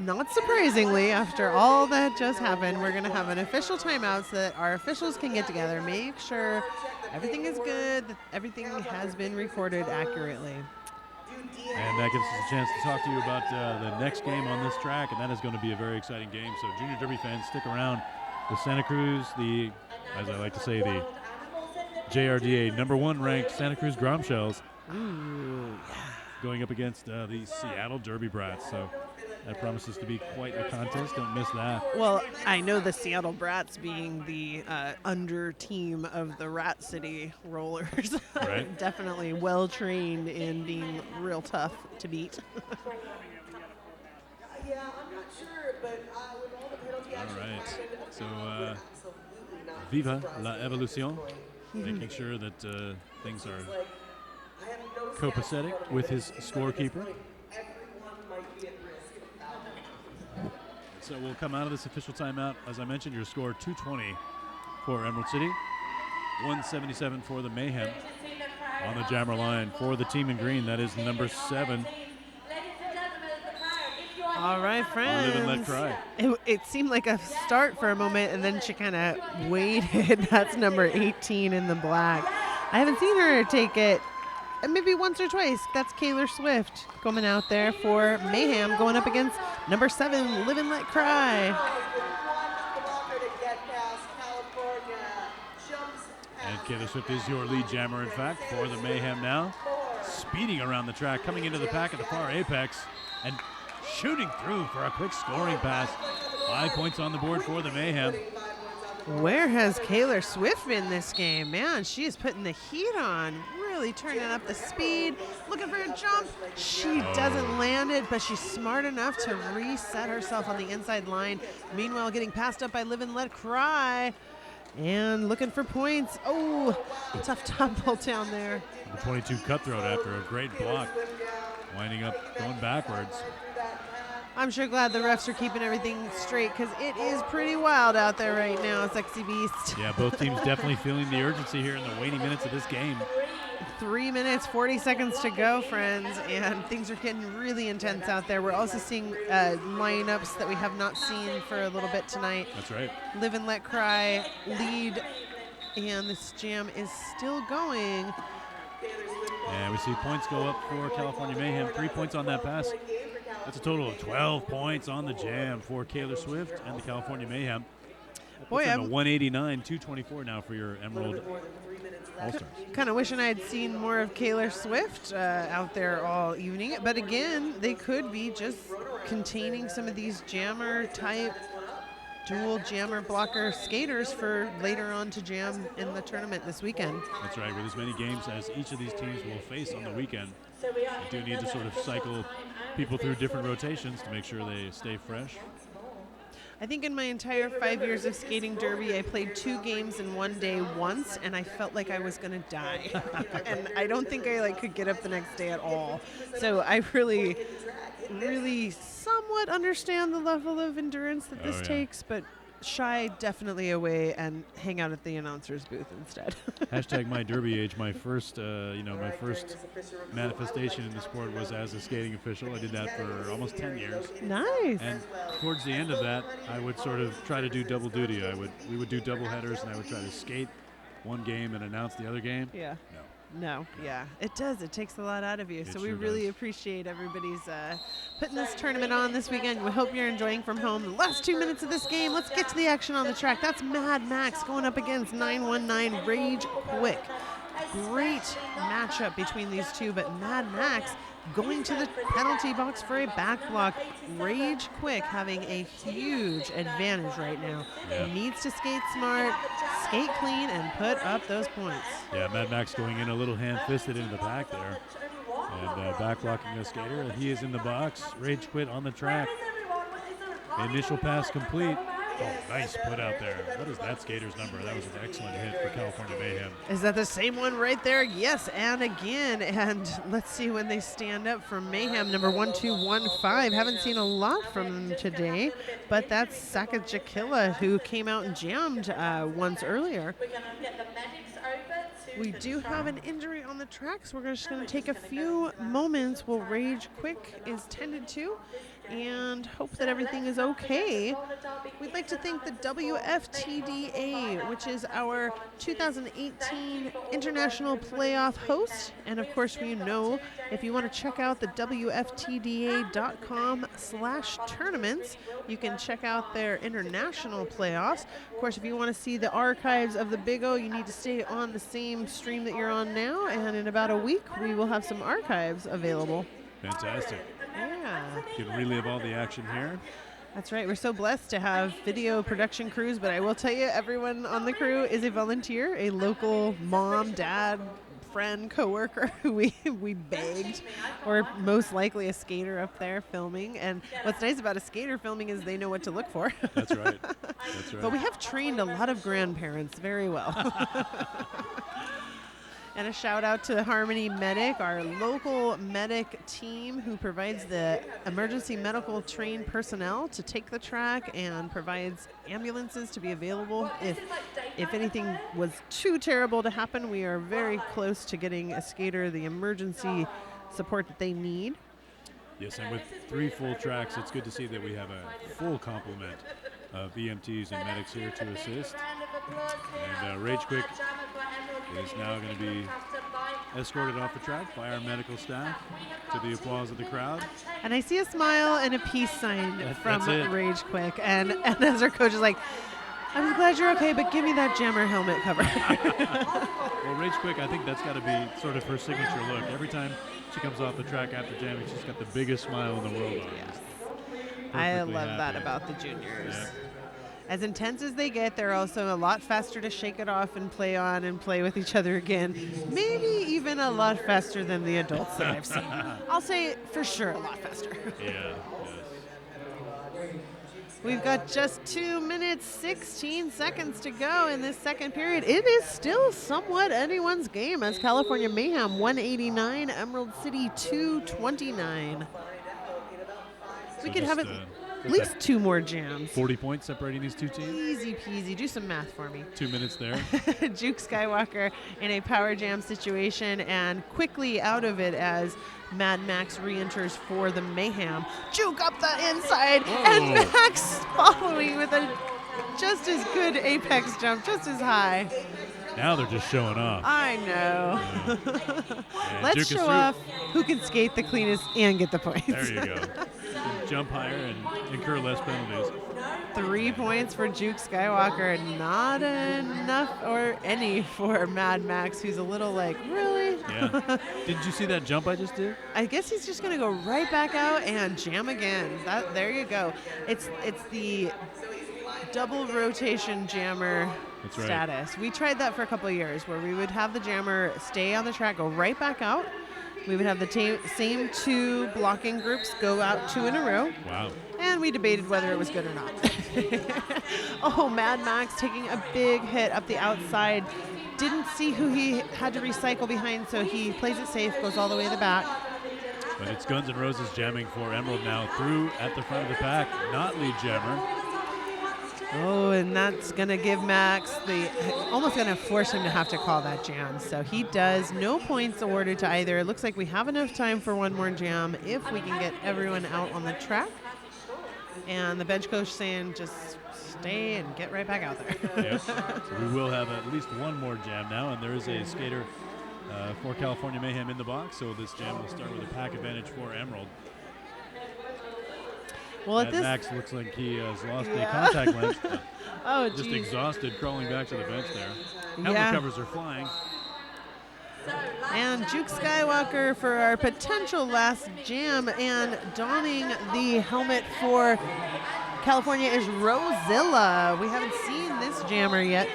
not surprisingly, after all that just happened, we're going to have an official timeout so that our officials can get together, make sure everything is good, that everything has been recorded accurately. And that gives us a chance to talk to you about the next game on this track, and that is going to be a very exciting game. So Junior Derby fans, stick around. The Santa Cruz, as I like to say, the JRDA #1 ranked Santa Cruz Gromshells. Ooh, yeah. Going up against the Seattle Derby Brats. So that promises to be quite a contest. Don't miss that. Well, I know the Seattle Brats being the under team of the Rat City Rollers. Right. Definitely well trained in being real tough to beat. Yeah, I'm not sure, but with all the penalty action. All right. So Viva la Evolution. Making sure that things are copacetic with his scorekeeper. So we'll come out of this official timeout. As I mentioned, your score 220 for Emerald City, 177 for the Mayhem. On the jammer line for the team in green, that is number 7. All right, friends. Live and Let Cry. It seemed like a start for a moment, and then she kind of waited. That's number 18 in the black. I haven't seen her take it maybe once or twice. That's Taylor Swift coming out there for Mayhem, going up against number 7, Live and Let Cry. And Taylor Swift is your lead jammer, in fact, for the Mayhem now. Speeding around the track, coming into the pack at the far apex, and shooting through for a quick scoring pass. 5 points on the board for the Mayhem. Where has Taylor Swift been this game? Man, she is putting the heat on, really turning up the speed, looking for a jump. She doesn't land it, but she's smart enough to reset herself on the inside line. Meanwhile, getting passed up by Live and Let Cry and looking for points. Oh, tough tumble down there. The 22 cutthroat after a great block. Winding up, going backwards. I'm sure glad the refs are keeping everything straight because it is pretty wild out there right now, Sexy Beast. Yeah, both teams definitely feeling the urgency here in the waning minutes of this game. 3 minutes, 40 seconds to go, friends, and things are getting really intense out there. We're also seeing lineups that we have not seen for a little bit tonight. That's right. Live and Let Cry lead, and this jam is still going. Yeah, we see points go up for California Mayhem. 3 points on that pass. That's a total of 12 points on the jam for Taylor Swift and the California Mayhem. Boy, I'm 189, 224 now for your Emerald All-Stars. Kind of wishing I had seen more of Taylor Swift out there all evening. But again, they could be just containing some of these jammer-type dual jammer blocker skaters for later on to jam in the tournament this weekend. That's right. With as many games as each of these teams will face on the weekend, they do need to sort of cycle people through different rotations to make sure they stay fresh. I think in my entire 5 years of skating derby, I played 2 games in one day once, and I felt like I was going to die. And I don't think I could get up the next day at all. So I really somewhat understand the level of endurance that this takes, but shy definitely away and hang out at the announcer's booth instead. Hashtag my derby age. My first, my first manifestation in the sport was as a skating official. I did that for almost 10 years. Nice. And towards the end of that, I would sort of try to do double duty. We would do double headers, and I would try to skate one game and announce the other game. Yeah. No, yeah, it does. It takes a lot out of you. So we sure really does. appreciate everybody's putting this tournament on this weekend. We hope you're enjoying from home. The last 2 minutes of this game, let's get to the action on the track. That's Mad Max going up against 919 Rage Quick. Great matchup between these two, but Mad Max going to the penalty box for a back block. Rage Quick having a huge advantage right now. Yeah. Needs to skate smart, skate clean, and put up those points. Yeah, Mad Max going in a little hand-fisted into the back there. And back blocking a skater. He is in the box. Rage Quit on the track. Initial pass complete. Oh, nice put out there. What is that skater's number? That was an excellent hit for California Mayhem. Is that the same one right there? Yes, and again. And let's see when they stand up for Mayhem, number 1215. Haven't seen a lot from them today, but that's Sakajakilla, who came out and jammed once earlier. We do have an injury on the track, so we're just going to take a few moments while Rage Quick is tended to and hope that everything is okay. We'd like to thank the WFTDA, which is our 2018 International Playoff host. And of course, if you want to check out the WFTDA.com/tournaments, you can check out their international playoffs. Of course, if you want to see the archives of the Big O, you need to stay on the same stream that you're on now. And in about a week, we will have some archives available. Fantastic. Yeah. You can relive all the action here. That's right. We're so blessed to have video production crews, but I will tell you, everyone on the crew is a volunteer, a local mom, dad, friend, coworker who we begged, or most likely a skater up there filming. And what's nice about a skater filming is they know what to look for. That's right. That's right. But we have trained a lot of grandparents very well. And a shout out to Harmony Medic, our local medic team who provides the emergency medical trained personnel to take the track and provides ambulances to be available. If anything was too terrible to happen, we are very close to getting a skater the emergency support that they need. Yes, and with 3 full tracks, it's good to see that we have a full complement of EMTs and medics here to assist. And Rage Quick is now going to be escorted off the track by our medical staff to the applause of the crowd. And I see a smile and a peace sign from that's it. Rage Quick. And as our coach is like, I'm glad you're okay, but give me that jammer helmet cover. Well, Rage Quick, I think that's got to be sort of her signature look. Every time she comes off the track after jamming, she's got the biggest smile in the world on. Yes. I Perfectly love that happy. about the juniors. Yeah. As intense as they get, they're also a lot faster to shake it off and play on and play with each other again. Maybe even a lot faster than the adults that I've seen. I'll say for sure a lot faster. Yeah, yes. We've got just 2 minutes, 16 seconds to go in this second period. It is still somewhat anyone's game as California Mayhem 189, Emerald City 229. We So could have just, at least 2 more jams. 40 points separating these two teams. Easy peasy. Do some math for me. 2 minutes there. Juke Skywalker in a power jam situation and quickly out of it as Mad Max re-enters for the Mayhem. Juke up the inside and Max following with a just as good apex jump, just as high. Now they're just showing off. I know. And Let's Juke is show through. off who can skate the cleanest and get the points. There you go. Jump higher and incur less penalties. 3 points for Juke Skywalker. Not enough or any for Mad Max, who's a little like, really? Yeah. Did you see that jump I just did? I guess he's just gonna go right back out and jam again. There you go. It's the double rotation jammer That's right. status. We tried that for a couple of years where we would have the jammer stay on the track, go right back out. We would have the same 2 blocking groups go out 2 in a row. Wow. And we debated whether it was good or not. Oh, Mad Max taking a big hit up the outside. Didn't see who he had to recycle behind, so he plays it safe, goes all the way to the back. But it's Guns N' Roses jamming for Emerald now through at the front of the pack, not lead jammer. Oh, and that's going to give Max almost going to force him to have to call that jam. So he does. No points awarded to either. It looks like we have enough time for one more jam if we can get everyone out on the track. And the bench coach saying just stay and get right back out there. Yes. So we will have at least one more jam now, and there is a skater for California Mayhem in the box, so this jam will start with a pack advantage for Emerald. Well, at this Max looks like he has lost a contact lens. oh, Just geez. exhausted, crawling back to the bench there. Yeah. Helmet covers are flying. And Juke Skywalker for our potential last jam, and donning the helmet for California is Rosilla. We haven't seen this jammer yet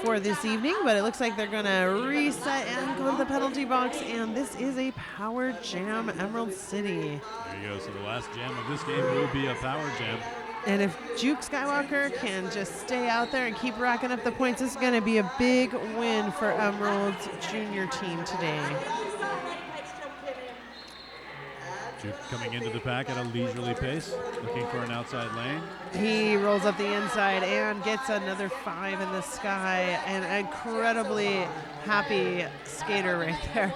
for this evening, but it looks like they're going to reset and go to the penalty box, and this is a power jam, Emerald City. There you go. So the last jam of this game will be a power jam. And if Juke Skywalker can just stay out there and keep racking up the points, this is going to be a big win for Emerald's junior team today. Juke coming into the pack at a leisurely pace, looking for an outside lane. He rolls up the inside and gets another 5 in the sky. An incredibly happy skater right there.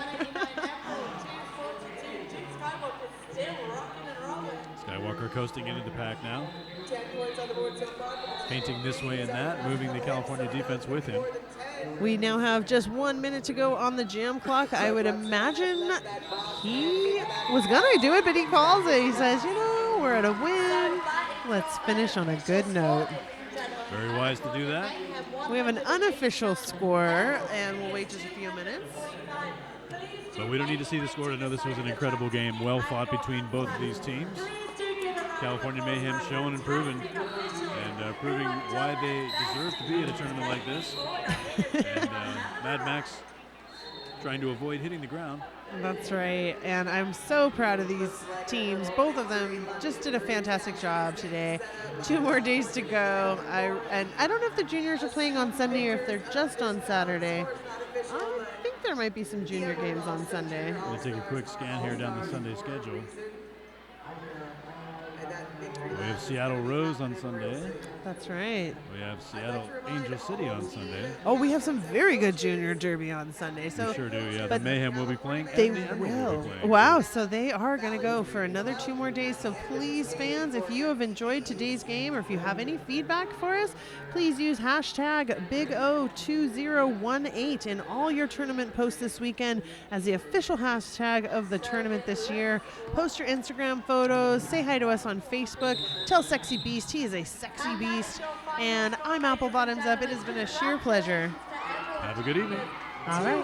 Skywalker coasting into the pack now. Painting this way and that, moving the California defense with him. We now have just 1 minute to go on the jam clock. I would imagine he was going to do it, but he calls it. He says, we're at a win. Let's finish on a good note. Very wise to do that. We have an unofficial score, and we'll wait just a few minutes. But we don't need to see the score to know this was an incredible game. Well fought between both of these teams. California Mayhem showing and proving, and proving why they deserve to be at a tournament like this. And Mad Max trying to avoid hitting the ground. That's right, and I'm so proud of these teams. Both of them just did a fantastic job today. 2 more days to go. And I don't know if the juniors are playing on Sunday or if they're just on Saturday. I think there might be some junior games on Sunday. I'm going to take a quick scan here down the Sunday schedule. We have Seattle Rose on Sunday. That's right. We have Seattle Angel City on Sunday. Oh, we have some very good junior derby on Sunday. So We sure do, yeah. The but Mayhem will be playing, they and the Emerald will be playing. Wow, so they are going to go for another 2 more days. So please, fans, if you have enjoyed today's game or if you have any feedback for us, please use hashtag BigO2018 in all your tournament posts this weekend as the official hashtag of the tournament this year. Post your Instagram photos, say hi to us on Facebook, tell Sexy Beast he is a sexy beast, and I'm Apple Bottoms Up. It has been a sheer pleasure. Have a good evening. All right.